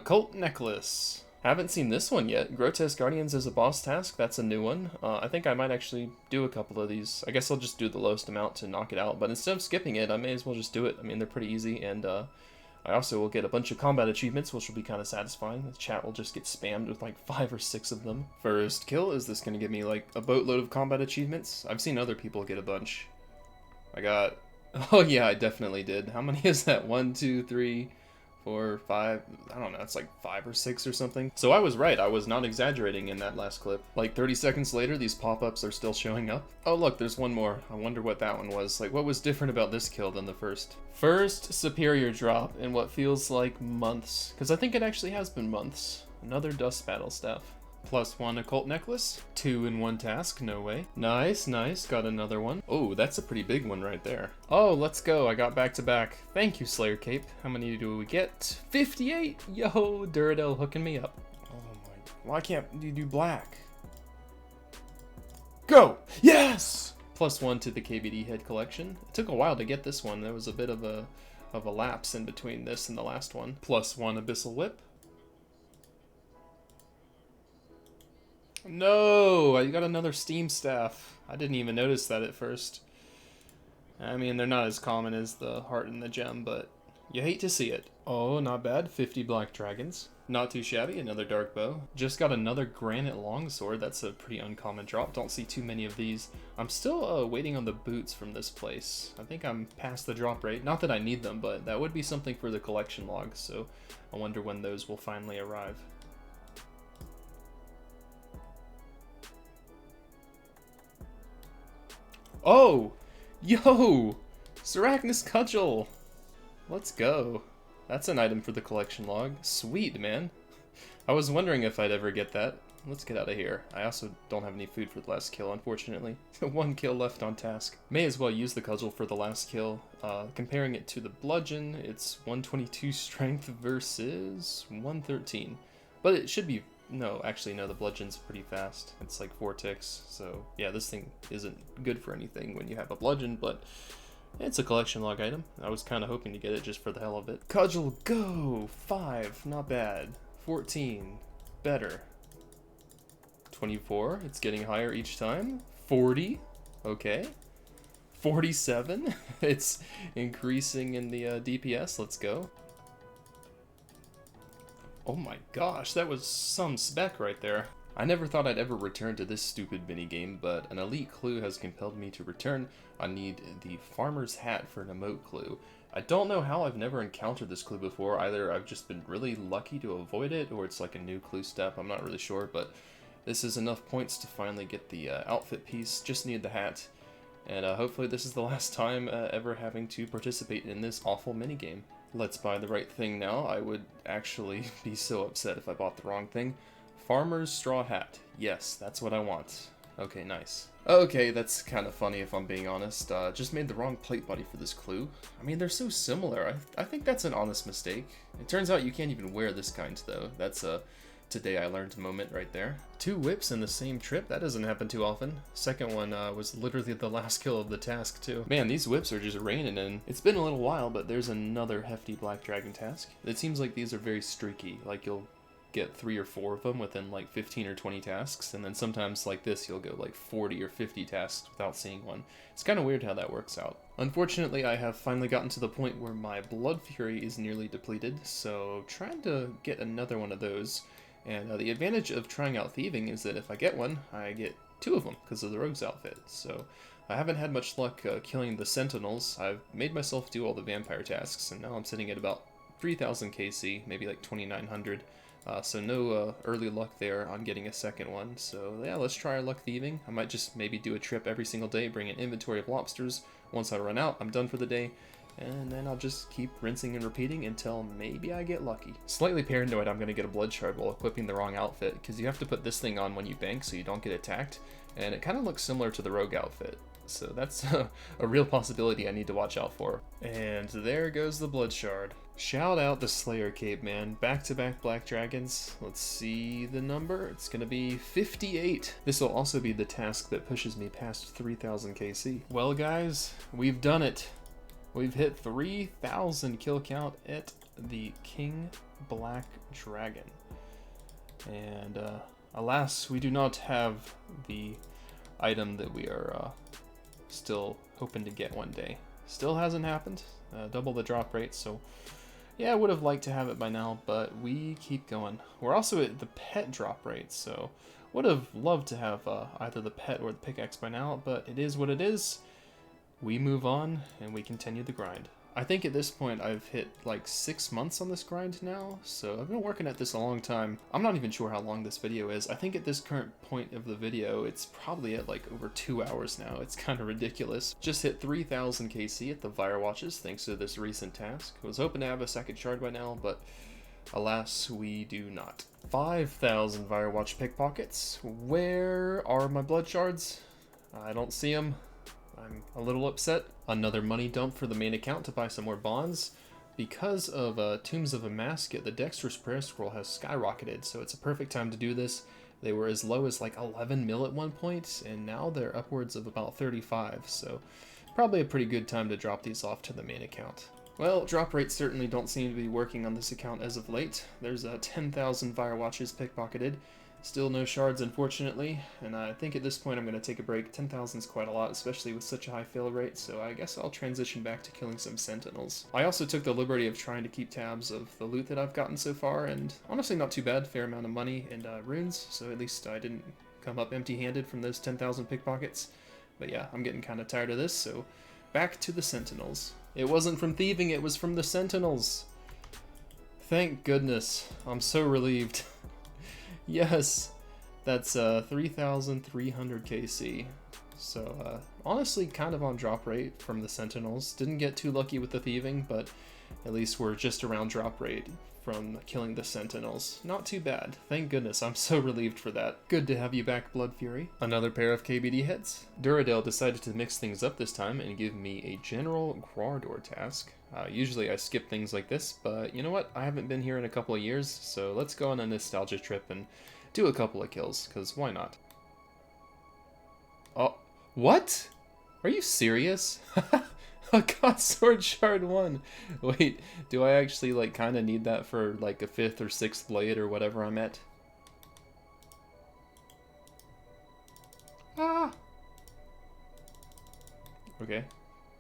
Cult Necklace. Haven't seen this one yet. Grotesque Guardians is a boss task. That's a new one. I think I might actually do a couple of these. I guess I'll just do the lowest amount to knock it out, but instead of skipping it, I may as well just do it. I mean, they're pretty easy, and I also will get a bunch of combat achievements, which will be kind of satisfying. The chat will just get spammed with like 5 or 6 of them. First kill, is this going to give me like a boatload of combat achievements? I've seen other people get a bunch. I got Oh yeah, I definitely did. How many is that? 1, 2, 3, 4, 5. I don't know, it's like 5 or 6 or something. So I was right, I was not exaggerating in that last clip. Like 30 seconds later, these pop-ups are still showing up. Oh look, there's one more. I wonder what that one was. Like, what was different about this kill than the first? First superior drop in what feels like months. Because I think it actually has been months. Another dust battle staff. +1 occult necklace. 2 in 1 task, no way. Nice, nice, got another one. Oh, that's a pretty big one right there. Oh, let's go, I got back to back. Thank you, Slayer Cape. How many do we get? 58! Yo, Duradel hooking me up. Oh my, why can't you do black? Go! Yes! +1 to the KBD head collection. It took a while to get this one. There was a bit of a lapse in between this and the last one. +1 abyssal whip. No, I got another steam staff. I didn't even notice that at first. I mean, they're not as common as the heart and the gem, but you hate to see it. Oh, not bad. 50 black dragons. Not too shabby. Another dark bow. Just got another granite longsword. That's a pretty uncommon drop. Don't see too many of these. I'm still waiting on the boots from this place. I think I'm past the drop rate. Not that I need them, but that would be something for the collection log, so I wonder when those will finally arrive. Oh! Yo! Sarachnis Cudgel! Let's go. That's an item for the collection log. Sweet, man. I was wondering if I'd ever get that. Let's get out of here. I also don't have any food for the last kill, unfortunately. 1 kill left on task. May as well use the cudgel for the last kill. Comparing it to the bludgeon, it's 122 strength versus 113. But it should be... No, actually, no, the bludgeon's pretty fast. It's like 4 ticks, so yeah, this thing isn't good for anything when you have a bludgeon, but it's a collection log item. I was kind of hoping to get it just for the hell of it. Cudgel, go! 5, not bad. 14, better. 24, it's getting higher each time. 40, okay. 47, it's increasing in the DPS, let's go. Oh my gosh, that was some spec right there. I never thought I'd ever return to this stupid minigame, but an elite clue has compelled me to return. I need the farmer's hat for an emote clue. I don't know how I've never encountered this clue before. Either I've just been really lucky to avoid it, or it's like a new clue step, I'm not really sure, but this is enough points to finally get the outfit piece. Just need the hat, and hopefully this is the last time ever having to participate in this awful minigame. Let's buy the right thing now. I would actually be so upset if I bought the wrong thing. Farmer's straw hat. Yes, that's what I want. Okay, nice. Okay, that's kind of funny if I'm being honest. Just made the wrong plate body for this clue. I mean, they're so similar. I think that's an honest mistake. It turns out you can't even wear this kind, though. That's a today I learned moment right there. 2 whips in the same trip? That doesn't happen too often. Second one was literally the last kill of the task, too. Man, these whips are just raining in. It's been a little while, but there's another hefty black dragon task. It seems like these are very streaky. Like, you'll get 3 or 4 of them within like 15 or 20 tasks, and then sometimes like this you'll go like 40 or 50 tasks without seeing one. It's kind of weird how that works out. Unfortunately, I have finally gotten to the point where my blood fury is nearly depleted, so trying to get another one of those. And the advantage of trying out thieving is that if I get one, I get 2 of them because of the rogue's outfit. So I haven't had much luck killing the sentinels. I've made myself do all the vampire tasks, and now I'm sitting at about 3000 KC, maybe like 2900. So no early luck there on getting a second one. So yeah, let's try our luck thieving. I might just maybe do a trip every single day, bring an inventory of lobsters. Once I run out, I'm done for the day. And then I'll just keep rinsing and repeating until maybe I get lucky. Slightly paranoid I'm going to get a blood shard while equipping the wrong outfit, because you have to put this thing on when you bank so you don't get attacked, and it kind of looks similar to the rogue outfit. So that's a real possibility I need to watch out for. And there goes the blood shard. Shout out the Slayer Cape, man. Back-to-back black dragons. Let's see the number. It's going to be 58. This will also be the task that pushes me past 3000 KC. Well guys, we've done it. We've hit 3,000 kill count at the King Black Dragon. And alas, we do not have the item that we are still hoping to get one day. Still hasn't happened. Double the drop rate, so yeah, I would have liked to have it by now, but we keep going. We're also at the pet drop rate, so would have loved to have either the pet or the pickaxe by now, but it is what it is. we move on and we continue the grind. I think at this point I've hit like 6 months on this grind now, so I've been working at this a long time. I'm not even sure how long this video is. I think at this current point of the video, it's probably at like over 2 hours now. It's kind of ridiculous. Just hit 3000 KC at the Fire Watches thanks to this recent task. I was hoping to have a second shard by now, but alas, we do not. 5000 Firewatch pickpockets. Where are my blood shards? I don't see them. I'm a little upset. Another money dump for the main account to buy some more bonds. Because of Tombs of a Masket, the Dexterous Prayer Scroll has skyrocketed, so it's a perfect time to do this. They were as low as like 11 mil at one point, and now they're upwards of about 35, so probably a pretty good time to drop these off to the main account. Well, drop rates certainly don't seem to be working on this account as of late. There's 10,000 Firewatches pickpocketed. Still no shards, unfortunately, and I think at this point I'm going to take a break. 10,000 is quite a lot, especially with such a high fail rate, so I guess I'll transition back to killing some sentinels. I also took the liberty of trying to keep tabs of the loot that I've gotten so far, and honestly not too bad, fair amount of money and runes, so at least I didn't come up empty-handed from those 10,000 pickpockets. But yeah, I'm getting kind of tired of this, so back to the sentinels. It wasn't from thieving, it was from the sentinels. Thank goodness, I'm so relieved. Yes, that's 3,300 KC. So honestly kind of on drop rate from the sentinels. Didn't get too lucky with the thieving, but at least we're just around drop rate from killing the sentinels. Not too bad. Thank goodness, I'm so relieved for that. Good to have you back, Blood Fury. Another pair of KBD heads. Duradale decided to mix things up this time and give me a general GOTR task. Usually I skip things like this, but you know what? I haven't been here in a couple of years, so let's go on a nostalgia trip and do a couple of kills, because why not? Oh, what? Are you serious? A God Sword Shard 1. Wait, do I actually like kind of need that for like a 5th or 6th blade or whatever I'm at? Ah! Okay.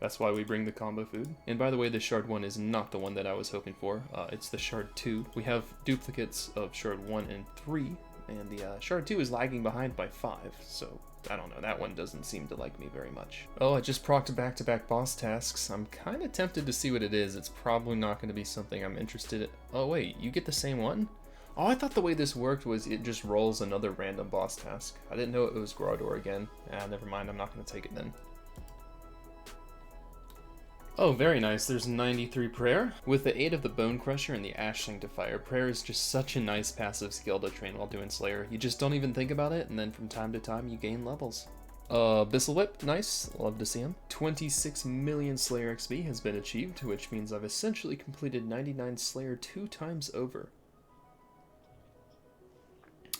That's why we bring the combo food. And by the way, the Shard 1 is not the one that I was hoping for. It's the Shard 2. We have duplicates of Shard 1 and 3, and the Shard 2 is lagging behind by 5, so I don't know, that one doesn't seem to like me very much. Oh, I just procced back-to-back boss tasks. I'm kind of tempted to see what it is. It's probably not going to be something I'm interested in. Oh wait, you get the same one? Oh, I thought the way this worked was it just rolls another random boss task. I didn't know it was GOTR again. Ah, never mind, I'm not going to take it then. Oh, very nice. There's 93 Prayer. With the aid of the Bone Crusher and the Ash Sanctifier, Prayer is just such a nice passive skill to train while doing Slayer. You just don't even think about it, and then from time to time you gain levels. Abyssal Whip, nice. Love to see him. 26 million Slayer XP has been achieved, which means I've essentially completed 99 Slayer 2 times over.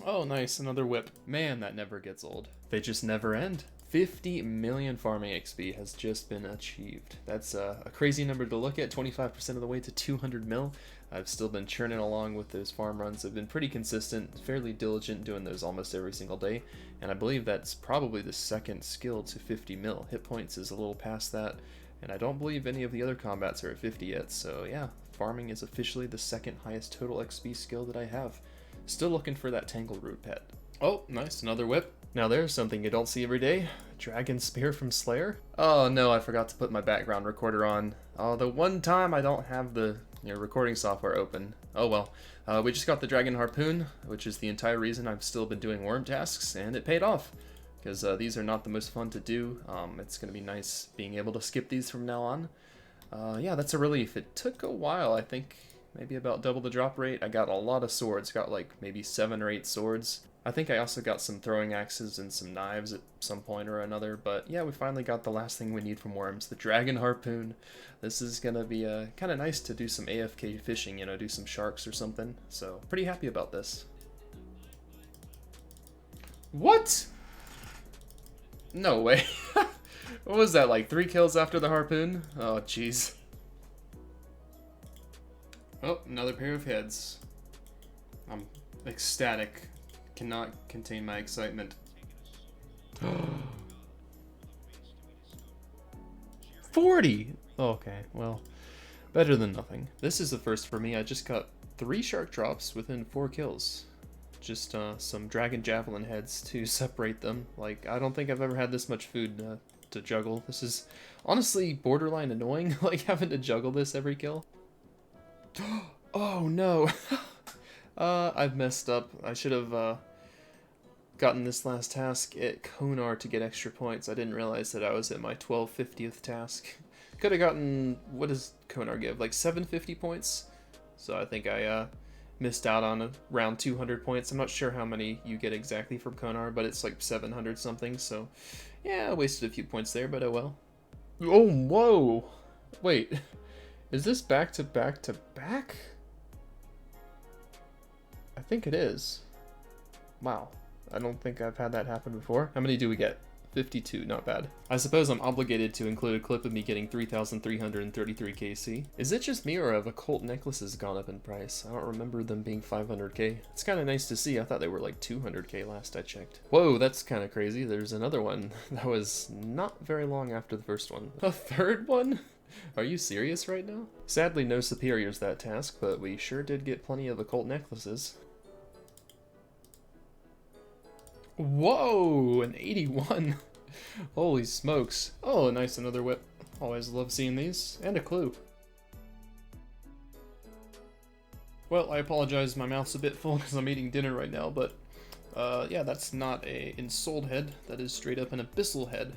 Oh, nice. Another whip. Man, that never gets old. They just never end. 50 million farming XP has just been achieved. That's a crazy number to look at, 25% of the way to 200 mil. I've still been churning along with those farm runs. I've been pretty consistent, fairly diligent doing those almost every single day, and I believe that's probably the second skill to 50 mil. Hit points is a little past that, and I don't believe any of the other combats are at 50 yet, so yeah, farming is officially the second highest total XP skill that I have. Still looking for that Tangleroot pet. Oh, nice, another whip. Now there's something you don't see every day. Dragon Spear from Slayer. Oh no, I forgot to put my background recorder on. Oh, the one time I don't have the recording software open. Oh well. We just got the Dragon Harpoon, which is the entire reason I've still been doing worm tasks, and it paid off. Because these are not the most fun to do. It's going to be nice being able to skip these from now on. Yeah, that's a relief. It took a while, I think maybe about double the drop rate. I got a lot of swords, got like maybe 7 or 8 swords. I think I also got some throwing axes and some knives at some point or another, but yeah, we finally got the last thing we need from worms, the Dragon Harpoon. This is gonna be kind of nice to do some AFK fishing, you know, do some sharks or something, so pretty happy about this. What? No way. What was that, like 3 kills after the harpoon? Oh, jeez. Oh, another pair of heads. I'm ecstatic. Cannot contain my excitement. 40! Oh, okay, well, better than nothing. This is the first for me. I just got 3 shark drops within 4 kills. Just some dragon javelin heads to separate them. Like, I don't think I've ever had this much food to juggle. This is honestly borderline annoying, like having to juggle this every kill. Oh no! I've messed up. I should have gotten this last task at GOTR to get extra points. I didn't realize that I was at my 1250th task. Could have gotten, what does GOTR give? Like 750 points? So I think I missed out on around 200 points. I'm not sure how many you get exactly from GOTR, but it's like 700 something. So yeah, I wasted a few points there, but oh well. Oh, whoa! Wait, is this back to back to back? I think it is. Wow. I don't think I've had that happen before. How many do we get? 52, not bad. I suppose I'm obligated to include a clip of me getting 3,333 KC. Is it just me or have occult necklaces gone up in price? I don't remember them being 500k. It's kind of nice to see. I thought they were like 200k last I checked. Whoa, that's kind of crazy. There's another one that was not very long after the first one. A third one? Are you serious right now? Sadly, no superiors that task, but we sure did get plenty of occult necklaces. Whoa, an 81. Holy smokes. Oh, nice, another whip. Always love seeing these. And a clue. Well, I apologize, my mouth's a bit full because I'm eating dinner right now, but yeah, that's not a ensouled head. That is straight up an abyssal head.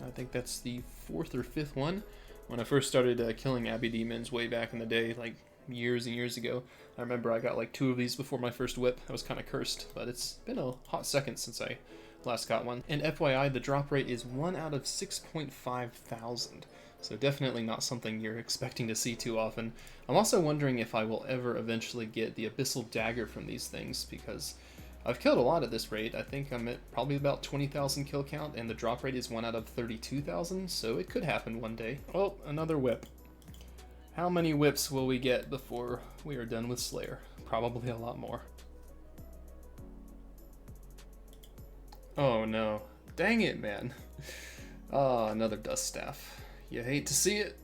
I think that's the 4th or 5th one. When I first started killing Abbey demons way back in the day, like years and years ago, I remember I got like 2 of these before my first whip. I was kind of cursed, but it's been a hot second since I last got one. And FYI, the drop rate is 1 out of 6.5 thousand, so definitely not something you're expecting to see too often. I'm also wondering if I will ever eventually get the abyssal dagger from these things, because I've killed a lot at this rate. I think I'm at probably about 20,000 kill count, and the drop rate is 1 out of 32,000, so it could happen one day. Oh, another whip. How many whips will we get before we are done with Slayer? Probably a lot more. Oh no. Dang it, man. Another dust staff. You hate to see it.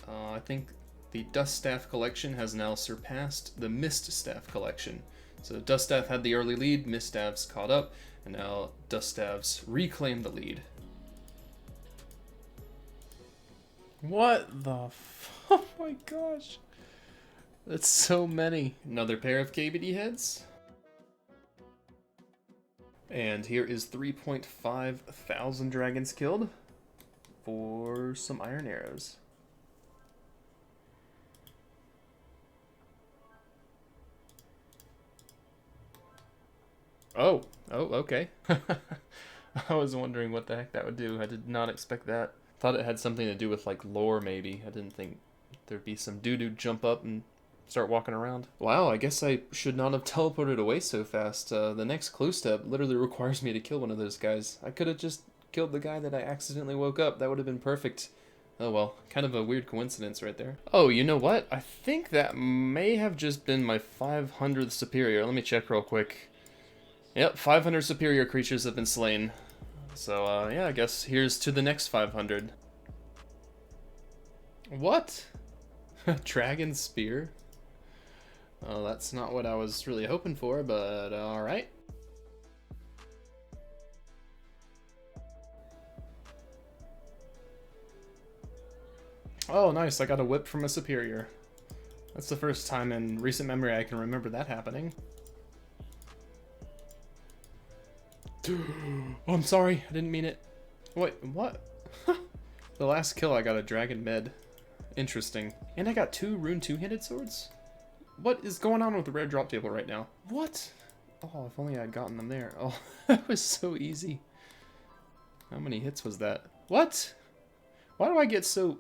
I think the dust staff collection has now surpassed the mist staff collection. So dust staff had the early lead, mist staffs caught up, and now dust staffs reclaim the lead. What the oh my gosh. That's so many. Another pair of KBD heads. And here is 3.5 thousand dragons killed for some iron arrows. Oh, okay. I was wondering what the heck that would do. I did not expect that. Thought it had something to do with like lore maybe. I didn't think there'd be some dude who'd jump up and start walking around. Wow, I guess I should not have teleported away so fast. The next clue step literally requires me to kill one of those guys. I could have just killed the guy that I accidentally woke up. That would have been perfect. Oh well, kind of a weird coincidence right there. Oh, you know what? I think that may have just been my 500th superior. Let me check real quick. Yep, 500 superior creatures have been slain. So, yeah, I guess here's to the next 500. What? Dragon spear? Well, that's not what I was really hoping for, but alright. Oh, nice, I got a whip from a superior. That's the first time in recent memory I can remember that happening. Oh, I'm sorry, I didn't mean it. Wait, what? The last kill I got a dragon med. Interesting. And I got 2 rune 2-handed swords? What is going on with the rare drop table right now? What? Oh, if only I had gotten them there. Oh, that was so easy. How many hits was that? What? Why do I get so...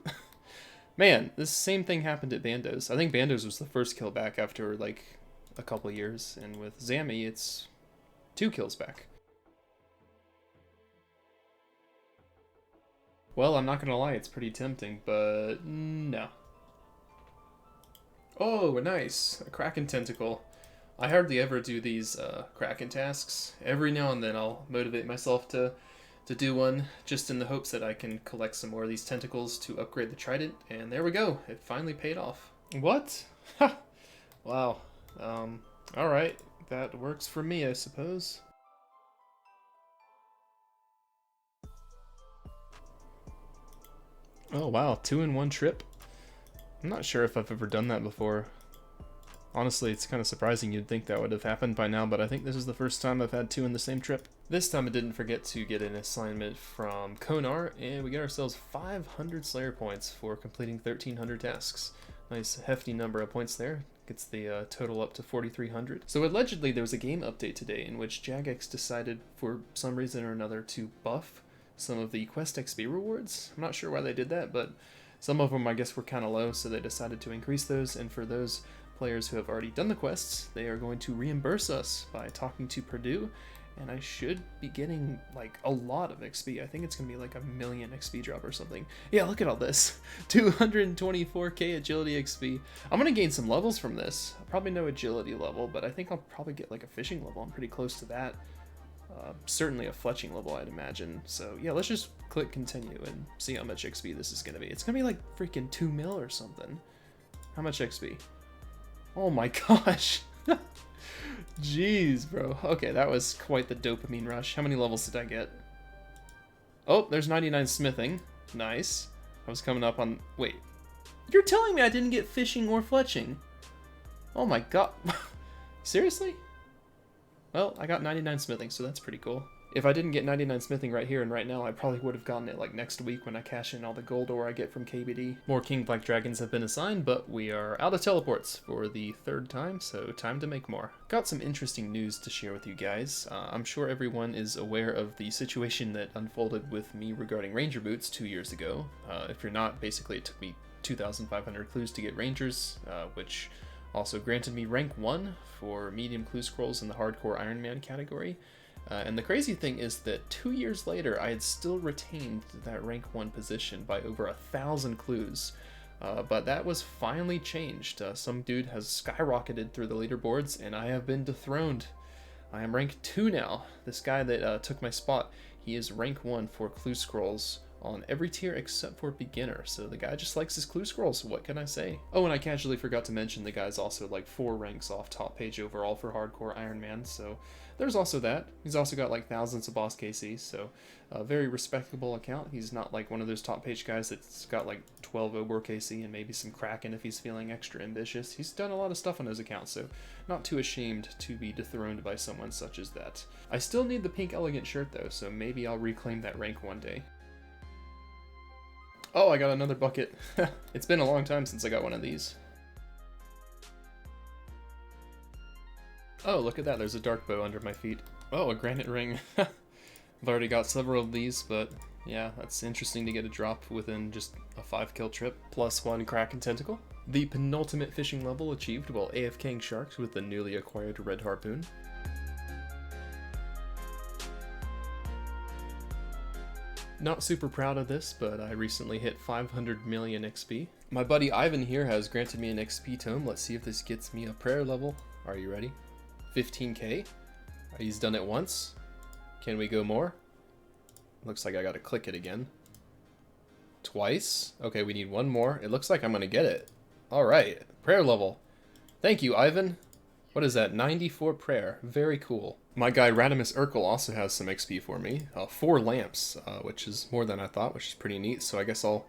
Man, this same thing happened at Bandos. I think Bandos was the first kill back after like a couple years, and with Zammy it's 2 kills back. Well, I'm not gonna lie, it's pretty tempting, but no. Oh, nice! A Kraken tentacle. I hardly ever do these Kraken tasks. Every now and then I'll motivate myself to do one, just in the hopes that I can collect some more of these tentacles to upgrade the trident, and there we go. It finally paid off. What? Ha! Wow. Alright. That works for me, I suppose. Oh wow, 2 in 1 trip. I'm not sure if I've ever done that before. Honestly, it's kind of surprising. You'd think that would have happened by now, but I think this is the first time I've had 2 in the same trip. This time I didn't forget to get an assignment from GOTR, and we got ourselves 500 Slayer points for completing 1,300 tasks. Nice hefty number of points there. Gets the total up to 4,300. So allegedly there was a game update today in which Jagex decided for some reason or another to buff some of the quest XP rewards. I'm not sure why they did that, but some of them I guess were kind of low, so they decided to increase those, and for those players who have already done the quests, they are going to reimburse us by talking to Purdue, and I should be getting like a lot of XP. I think it's gonna be like a 1,000,000 XP drop or something. Yeah, look at all this. 224k agility XP. I'm gonna gain some levels from this. Probably no agility level, but I think I'll probably get like a fishing level. I'm pretty close to that. Certainly a fletching level, I'd imagine. So yeah, let's just click continue and see how much XP this is gonna be. It's gonna be like freaking 2 mil or something. How much XP? Oh my gosh. Jeez, bro. Okay, that was quite the dopamine rush. How many levels did I get? Oh, there's 99 smithing. Nice. I was coming up on... Wait. You're telling me I didn't get fishing or fletching? Oh my god. Seriously? Well, I got 99 smithing, so that's pretty cool. If I didn't get 99 smithing right here and right now, I probably would have gotten it like next week when I cash in all the gold ore I get from KBD. More King Black Dragons have been assigned, but we are out of teleports for the 3rd time, so time to make more. Got some interesting news to share with you guys. I'm sure everyone is aware of the situation that unfolded with me regarding Ranger boots 2 years ago. If you're not, basically it took me 2,500 clues to get Rangers, which also granted me rank 1 for medium clue scrolls in the hardcore Iron Man category. And the crazy thing is that 2 years later, I had still retained that rank 1 position by over 1,000 clues. But that was finally changed. Some dude has skyrocketed through the leaderboards, and I have been dethroned. I am rank 2 now. This guy that took my spot, he is rank 1 for clue scrolls on every tier except for beginner. So the guy just likes his clue scrolls, what can I say? Oh, and I casually forgot to mention the guy's also like 4 ranks off top page overall for hardcore Iron Man, so there's also that. He's also got like thousands of boss KCs, so a very respectable account. He's not like one of those top page guys that's got like 12 Obor KC and maybe some Kraken if he's feeling extra ambitious. He's done a lot of stuff on his account, so not too ashamed to be dethroned by someone such as that. I still need the pink elegant shirt though, so maybe I'll reclaim that rank one day. Oh, I got another bucket. It's been a long time since I got one of these. Oh, look at that, there's a dark bow under my feet. Oh, a granite ring. I've already got several of these, but yeah, that's interesting to get a drop within just a 5-kill trip. +1 Kraken Tentacle. The penultimate fishing level achieved while AFKing sharks with the newly acquired red harpoon. Not super proud of this, but I recently hit 500 million XP. My buddy Ivan here has granted me an XP tome. Let's see if this gets me a prayer level. Are you ready? 15k. He's done it once. Can we go more? Looks like I gotta click it again. Twice. Okay, we need one more. It looks like I'm gonna get it. Alright, prayer level. Thank you, Ivan. What is that? 94 prayer. Very cool. My guy Radimus Urkel also has some XP for me. 4 lamps, which is more than I thought, which is pretty neat. So I guess I'll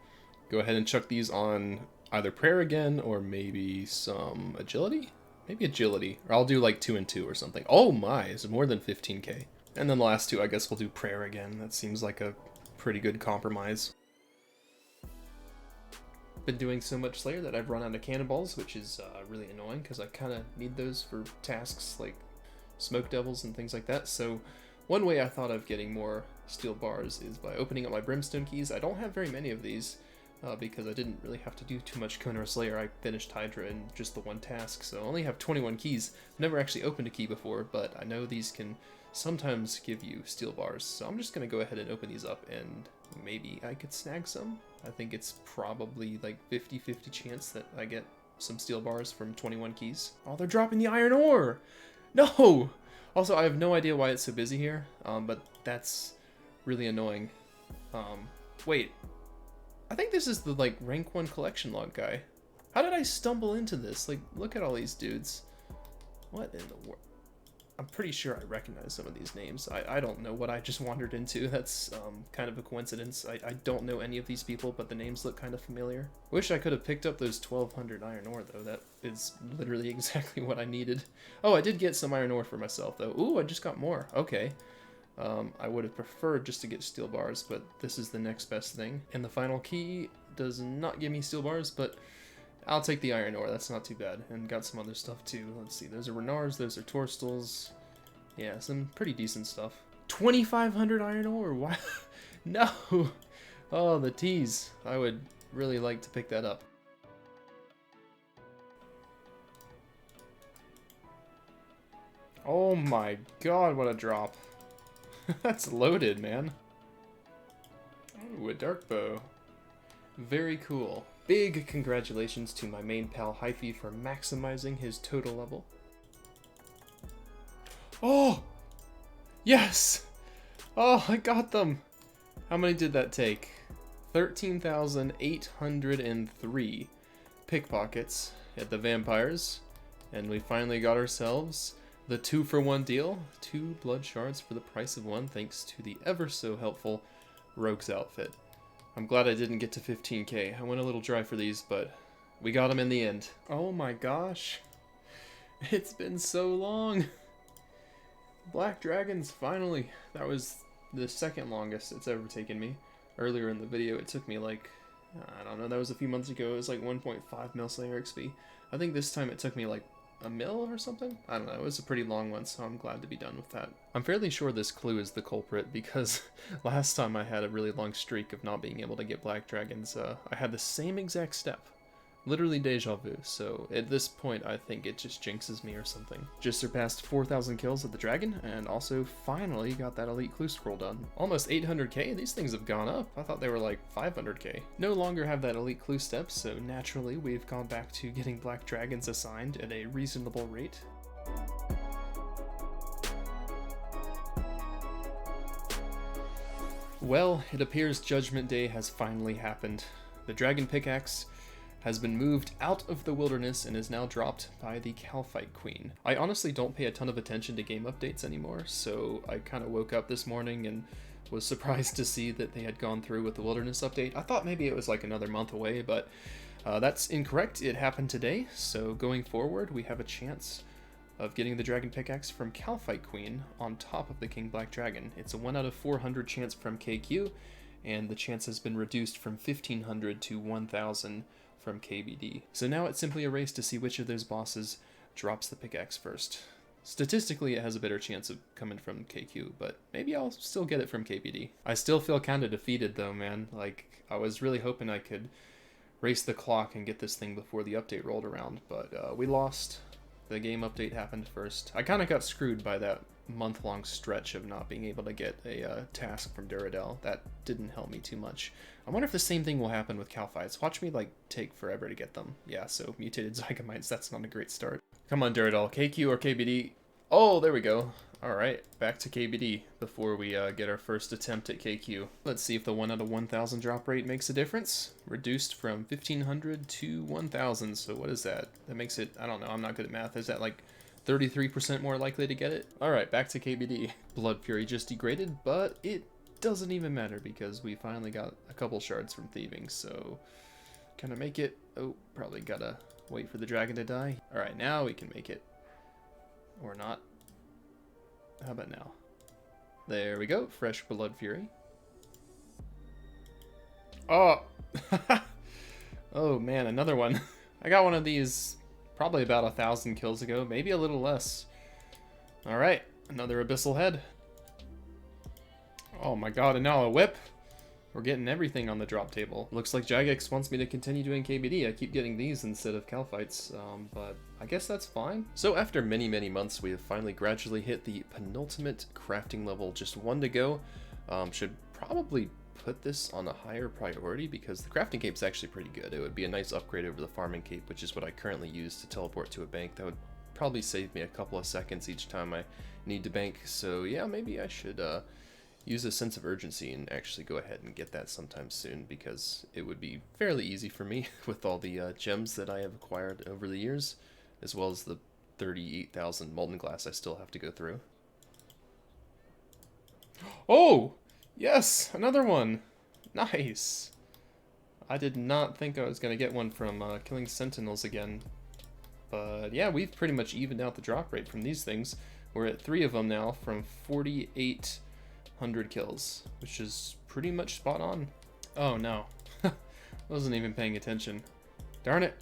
go ahead and chuck these on either prayer again or maybe some agility? Maybe agility. Or I'll do like 2 and 2 or something. Oh my, it's more than 15k. And then the last 2, I guess we'll do prayer again. That seems like a pretty good compromise. Been doing so much Slayer that I've run out of cannonballs, which is really annoying because I kind of need those for tasks like smoke devils and things like that. So one way I thought of getting more steel bars is by opening up my brimstone keys. I don't have very many of these because I didn't really have to do too much Konar Slayer. I finished Hydra in just the one task, so I only have 21 keys. I've never actually opened a key before, but I know these can sometimes give you steel bars. So I'm just going to go ahead and open these up and maybe I could snag some. I think it's probably like 50-50 chance that I get some steel bars from 21 keys. Oh, they're dropping the iron ore! No! Also, I have no idea why it's so busy here, but that's really annoying. Wait. I think this is the, like, rank 1 collection log guy. How did I stumble into this? Like, look at all these dudes. What in the world? I'm pretty sure I recognize some of these names. I don't know what I just wandered into. That's kind of a coincidence. I don't know any of these people, but the names look kind of familiar. Wish I could have picked up those 1200 iron ore, though. That is literally exactly what I needed. Oh, I did get some iron ore for myself, though. Ooh, I just got more. Okay. I would have preferred just to get steel bars, but this is the next best thing. And the final key does not give me steel bars, but I'll take the iron ore. That's not too bad. And got some other stuff too. Let's see. Those are Renards. Those are Torstals. Yeah, some pretty decent stuff. 2,500 iron ore. Wow. No. Oh, the tease. I would really like to pick that up. Oh my god, what a drop. That's loaded, man. Ooh, a dark bow. Very cool. Big congratulations to my main pal Hyphy for maximizing his total level. Oh! Yes! Oh, I got them! How many did that take? 13,803 pickpockets at the vampires. And we finally got ourselves the 2-for-1 deal. 2 blood shards for the price of 1 thanks to the ever so helpful Rogue's outfit. I'm glad I didn't get to 15k. I went a little dry for these, but we got them in the end. Oh my gosh. It's been so long. Black Dragons, finally. That was the second longest it's ever taken me. Earlier in the video, it took me like, I don't know, that was a few months ago. It was like 1.5 mil Slayer XP. I think this time it took me like a mil or something? I don't know, it was a pretty long one, so I'm glad to be done with that. I'm fairly sure this clue is the culprit, because last time I had a really long streak of not being able to get Black Dragons, I had the same exact step. Literally deja vu, so at this point I think it just jinxes me or something. Just surpassed 4,000 kills of the dragon, and also finally got that elite clue scroll done. Almost 800k? These things have gone up. I thought they were like 500k. No longer have that elite clue step, so naturally we've gone back to getting Black Dragons assigned at a reasonable rate. Well, it appears Judgment Day has finally happened. The dragon pickaxe has been moved out of the wilderness and is now dropped by the Kalphite Queen. I honestly don't pay a ton of attention to game updates anymore, so I kind of woke up this morning and was surprised to see that they had gone through with the wilderness update. I thought maybe it was like another month away, but that's incorrect. It happened today, so going forward we have a chance of getting the dragon pickaxe from Kalphite Queen on top of the King Black Dragon. It's a 1 out of 400 chance from KQ, and the chance has been reduced from 1,500 to 1,000 from KBD. So now it's simply a race to see which of those bosses drops the pickaxe first. Statistically, it has a better chance of coming from KQ, but maybe I'll still get it from KBD. I still feel kind of defeated though, man. Like, I was really hoping I could race the clock and get this thing before the update rolled around, but we lost. The game update happened first. I kind of got screwed by that month-long stretch of not being able to get a task from Duradel. That didn't help me too much. I wonder if the same thing will happen with Kalphites. Watch me like take forever to get them. Yeah, so mutated Zygomites, that's not a great start. Come on, Duradel, KQ or KBD? Oh, there we go. Alright, back to KBD before we get our first attempt at KQ. Let's see if the 1 out of 1,000 drop rate makes a difference. Reduced from 1,500 to 1,000, so what is that? That makes it, I don't know, I'm not good at math. Is that like 33% more likely to get it? Alright, back to KBD. Blood Fury just degraded, but it doesn't even matter because we finally got a couple shards from thieving, so can I make it? Oh, probably gotta wait for the dragon to die. Alright, now we can make it. Or not. How about now? There we go, fresh Blood Fury. Oh! Oh man, another one. I got one of these probably about 1,000 kills ago, maybe a little less. Alright, another Abyssal Head. Oh my god, and now a whip. We're getting everything on the drop table. Looks like Jagex wants me to continue doing KBD. I keep getting these instead of Kalphites, but I guess that's fine. So after many, many months, we have finally gradually hit the penultimate crafting level. Just 1 to go. Should probably put this on a higher priority because the crafting cape is actually pretty good. It would be a nice upgrade over the farming cape, which is what I currently use to teleport to a bank. That would probably save me a couple of seconds each time I need to bank. So yeah, maybe I should use a sense of urgency and actually go ahead and get that sometime soon because it would be fairly easy for me with all the gems that I have acquired over the years, as well as the 38,000 molten glass I still have to go through. Oh! Yes! Another one! Nice! I did not think I was going to get one from killing sentinels again. But yeah, we've pretty much evened out the drop rate from these things. We're at 3 of them now from 4,800 kills, which is pretty much spot on. Oh no. Wasn't even paying attention. Darn it.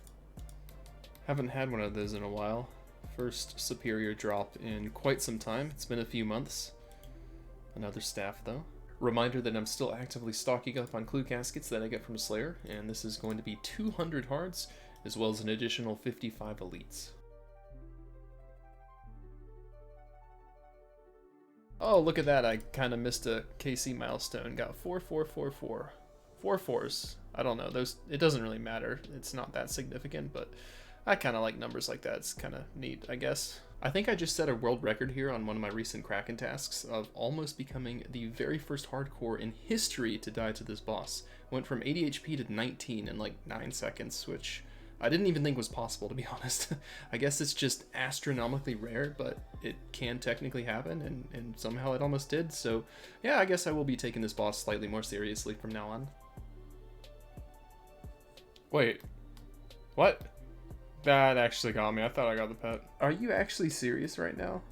Haven't had one of those in a while. First superior drop in quite some time. It's been a few months. Another staff though. Reminder that I'm still actively stocking up on clue caskets that I get from Slayer, and this is going to be 200 hards, as well as an additional 55 elites. Oh, look at that, I kind of missed a KC milestone. Got 4444. 4 4s. I don't know, those, it doesn't really matter. It's not that significant, but I kind of like numbers like that. It's kind of neat, I guess. I think I just set a world record here on one of my recent Kraken tasks of almost becoming the very first hardcore in history to die to this boss. Went from 80 HP to 19 in like 9 seconds, which I didn't even think was possible, to be honest. I guess it's just astronomically rare, but it can technically happen, and somehow it almost did. So yeah, I guess I will be taking this boss slightly more seriously from now on. Wait, what? That actually got me. I thought I got the pet. Are you actually serious right now?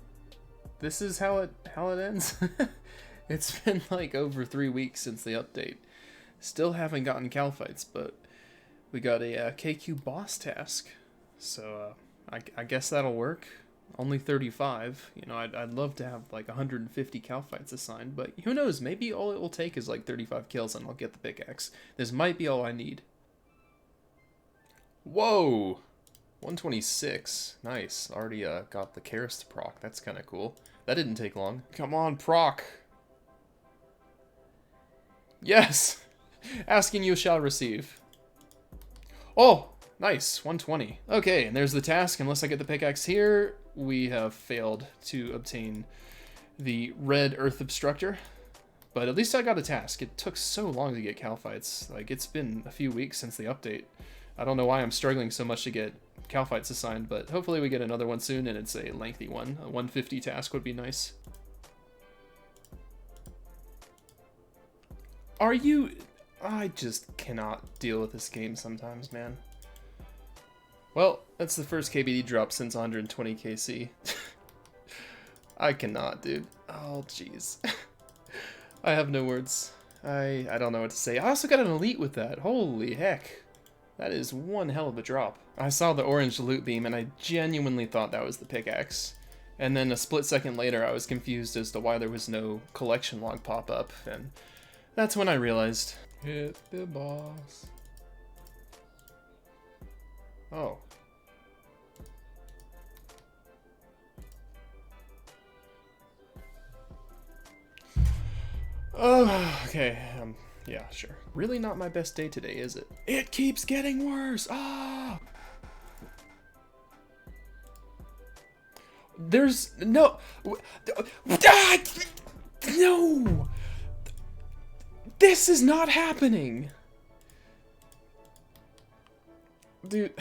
This is how it ends? It's been like over 3 weeks since the update. Still haven't gotten Kalphites, but we got a KQ boss task. So I guess that'll work. Only 35. You know, I'd love to have like 150 Kalphites assigned, but who knows? Maybe all it will take is like 35 kills and I'll get the pickaxe. This might be all I need. Whoa! 126. Nice. Already got the Karist proc. That's kind of cool. That didn't take long. Come on, proc. Yes! Asking you shall receive. Oh! Nice. 120. Okay, and there's the task. Unless I get the pickaxe here, we have failed to obtain the red earth obstructor. But at least I got a task. It took so long to get Kalphites. Like, it's been a few weeks since the update. I don't know why I'm struggling so much to get Kalphites assigned, but hopefully we get another one soon, and it's a lengthy one. A 150 task would be nice. Are you... I just cannot deal with this game sometimes, man. Well, that's the first KBD drop since 120 KC. I cannot, dude. Oh, jeez. I have no words. I don't know what to say. I also got an elite with that. Holy heck. That is one hell of a drop. I saw the orange loot beam and I genuinely thought that was the pickaxe. And then a split second later I was confused as to why there was no collection log pop up, and that's when I realized. Hit the boss. Oh. Oh, okay. Yeah, sure. Really not my best day today, is it? It keeps getting worse! Ah! There's no... No! This is not happening! Dude...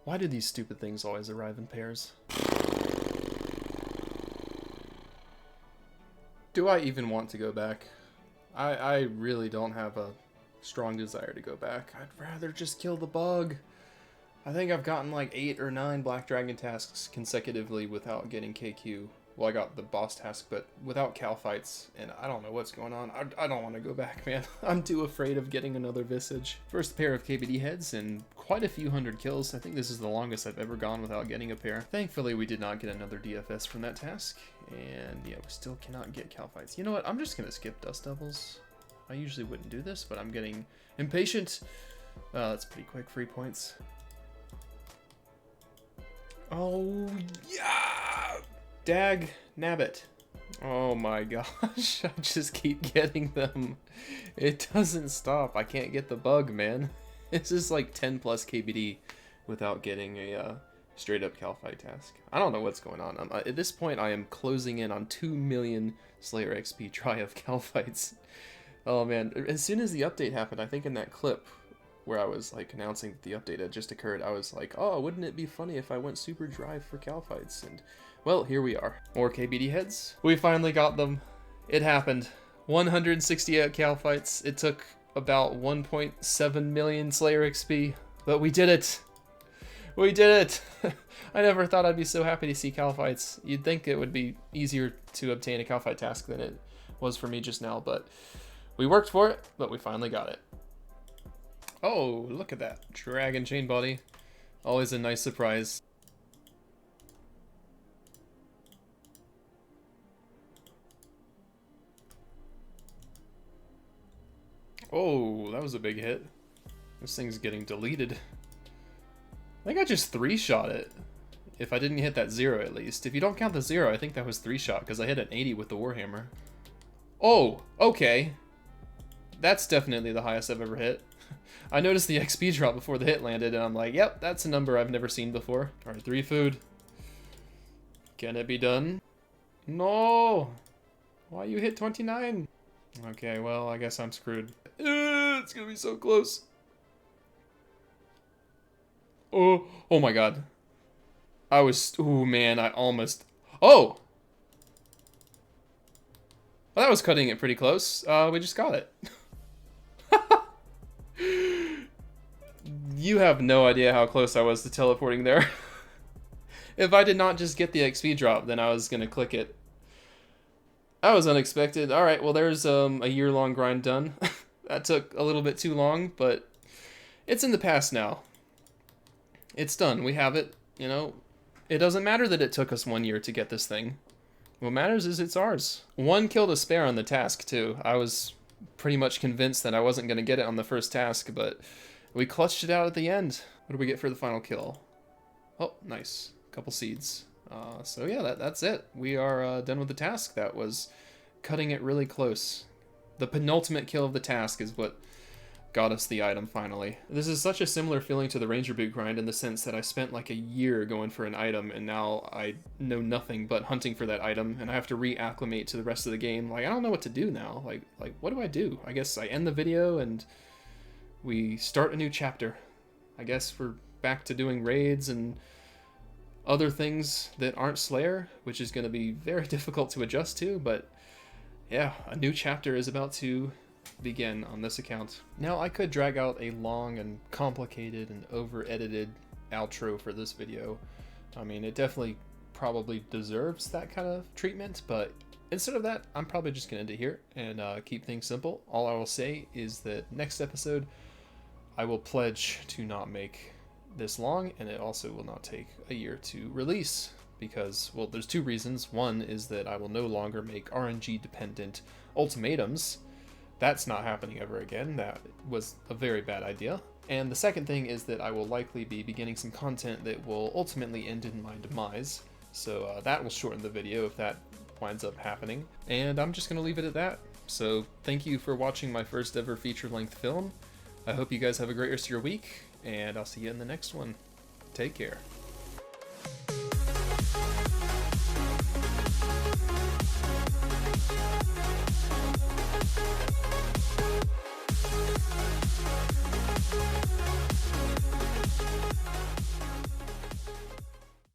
Why do these stupid things always arrive in pairs? Do I even want to go back? I really don't have a strong desire to go back. I'd rather just kill the bug. I think I've gotten like 8 or 9 Black Dragon tasks consecutively without getting KQ. Well, I got the boss task, but without Kalphites, and I don't know what's going on. I don't want to go back, man. I'm too afraid of getting another Visage. First pair of KBD heads and quite a few hundred kills. I think this is the longest I've ever gone without getting a pair. Thankfully, we did not get another DFS from that task, and yeah, we still cannot get Kalphites. You know what? I'm just gonna skip Dust Devils. I usually wouldn't do this, but I'm getting impatient. That's pretty quick. 3 points. Oh, yeah! Dag nabbit. Oh my gosh, I just keep getting them. It doesn't stop. I can't get the bug, man. This is like 10 plus KBD without getting a straight up Kalphite task. I don't know what's going on. At this point, I am closing in on 2 million Slayer XP try of Kalphites. Oh man, as soon as the update happened, I think in that clip where I was like announcing that the update had just occurred, I was like, oh, wouldn't it be funny if I went super dry for Kalphites? And well, here we are. More KBD heads. We finally got them. It happened. 168 Kalphites. It took about 1.7 million Slayer XP, but we did it. We did it. I never thought I'd be so happy to see Kalphites. You'd think it would be easier to obtain a Kalphite task than it was for me just now, but we worked for it, but we finally got it. Oh, look at that. Dragon chain body. Always a nice surprise. Oh, that was a big hit. This thing's getting deleted. I think I just 3-shot it. If I didn't hit that 0 at least. If you don't count the 0, I think that was 3-shot because I hit an 80 with the Warhammer. Oh, okay. That's definitely the highest I've ever hit. I noticed the XP drop before the hit landed and I'm like, yep, that's a number I've never seen before. Alright, 3 food. Can it be done? No! Why you hit 29? Okay, well, I guess I'm screwed. It's gonna be so close. Oh my god. Oh man, I almost... Oh! Well, that was cutting it pretty close. We just got it. You have no idea how close I was to teleporting there. If I did not just get the XP drop, then I was gonna click it. That was unexpected. Alright, well there's a year-long grind done. That took a little bit too long, but it's in the past now. It's done. We have it, you know. It doesn't matter that it took us 1 year to get this thing. What matters is it's ours. 1 kill to spare on the task, too. I was pretty much convinced that I wasn't going to get it on the first task, but we clutched it out at the end. What do we get for the final kill? Oh, nice. Couple seeds. So yeah, that's it. We are done with the task. That was cutting it really close. The penultimate kill of the task is what got us the item finally. This is such a similar feeling to the Ranger Boot grind in the sense that I spent like a year going for an item and now I know nothing but hunting for that item and I have to reacclimate to the rest of the game. Like, I don't know what to do now. Like what do I do? I guess I end the video and we start a new chapter. I guess we're back to doing raids and other things that aren't Slayer, which is going to be very difficult to adjust to, but yeah, a new chapter is about to begin on this account. Now, I could drag out a long and complicated and over-edited outro for this video. I mean, it definitely probably deserves that kind of treatment, but instead of that, I'm probably just going to end it here and keep things simple. All I will say is that next episode, I will pledge to not make this long, and it also will not take a year to release because, well, there's 2 reasons. One is that I will no longer make RNG dependent ultimatums. That's not happening ever again. That was a very bad idea. And the second thing is that I will likely be beginning some content that will ultimately end in my demise. So that will shorten the video if that winds up happening. And I'm just gonna leave it at that. So thank you for watching my first ever feature-length film. I hope you guys have a great rest of your week, and I'll see you in the next one. Take care.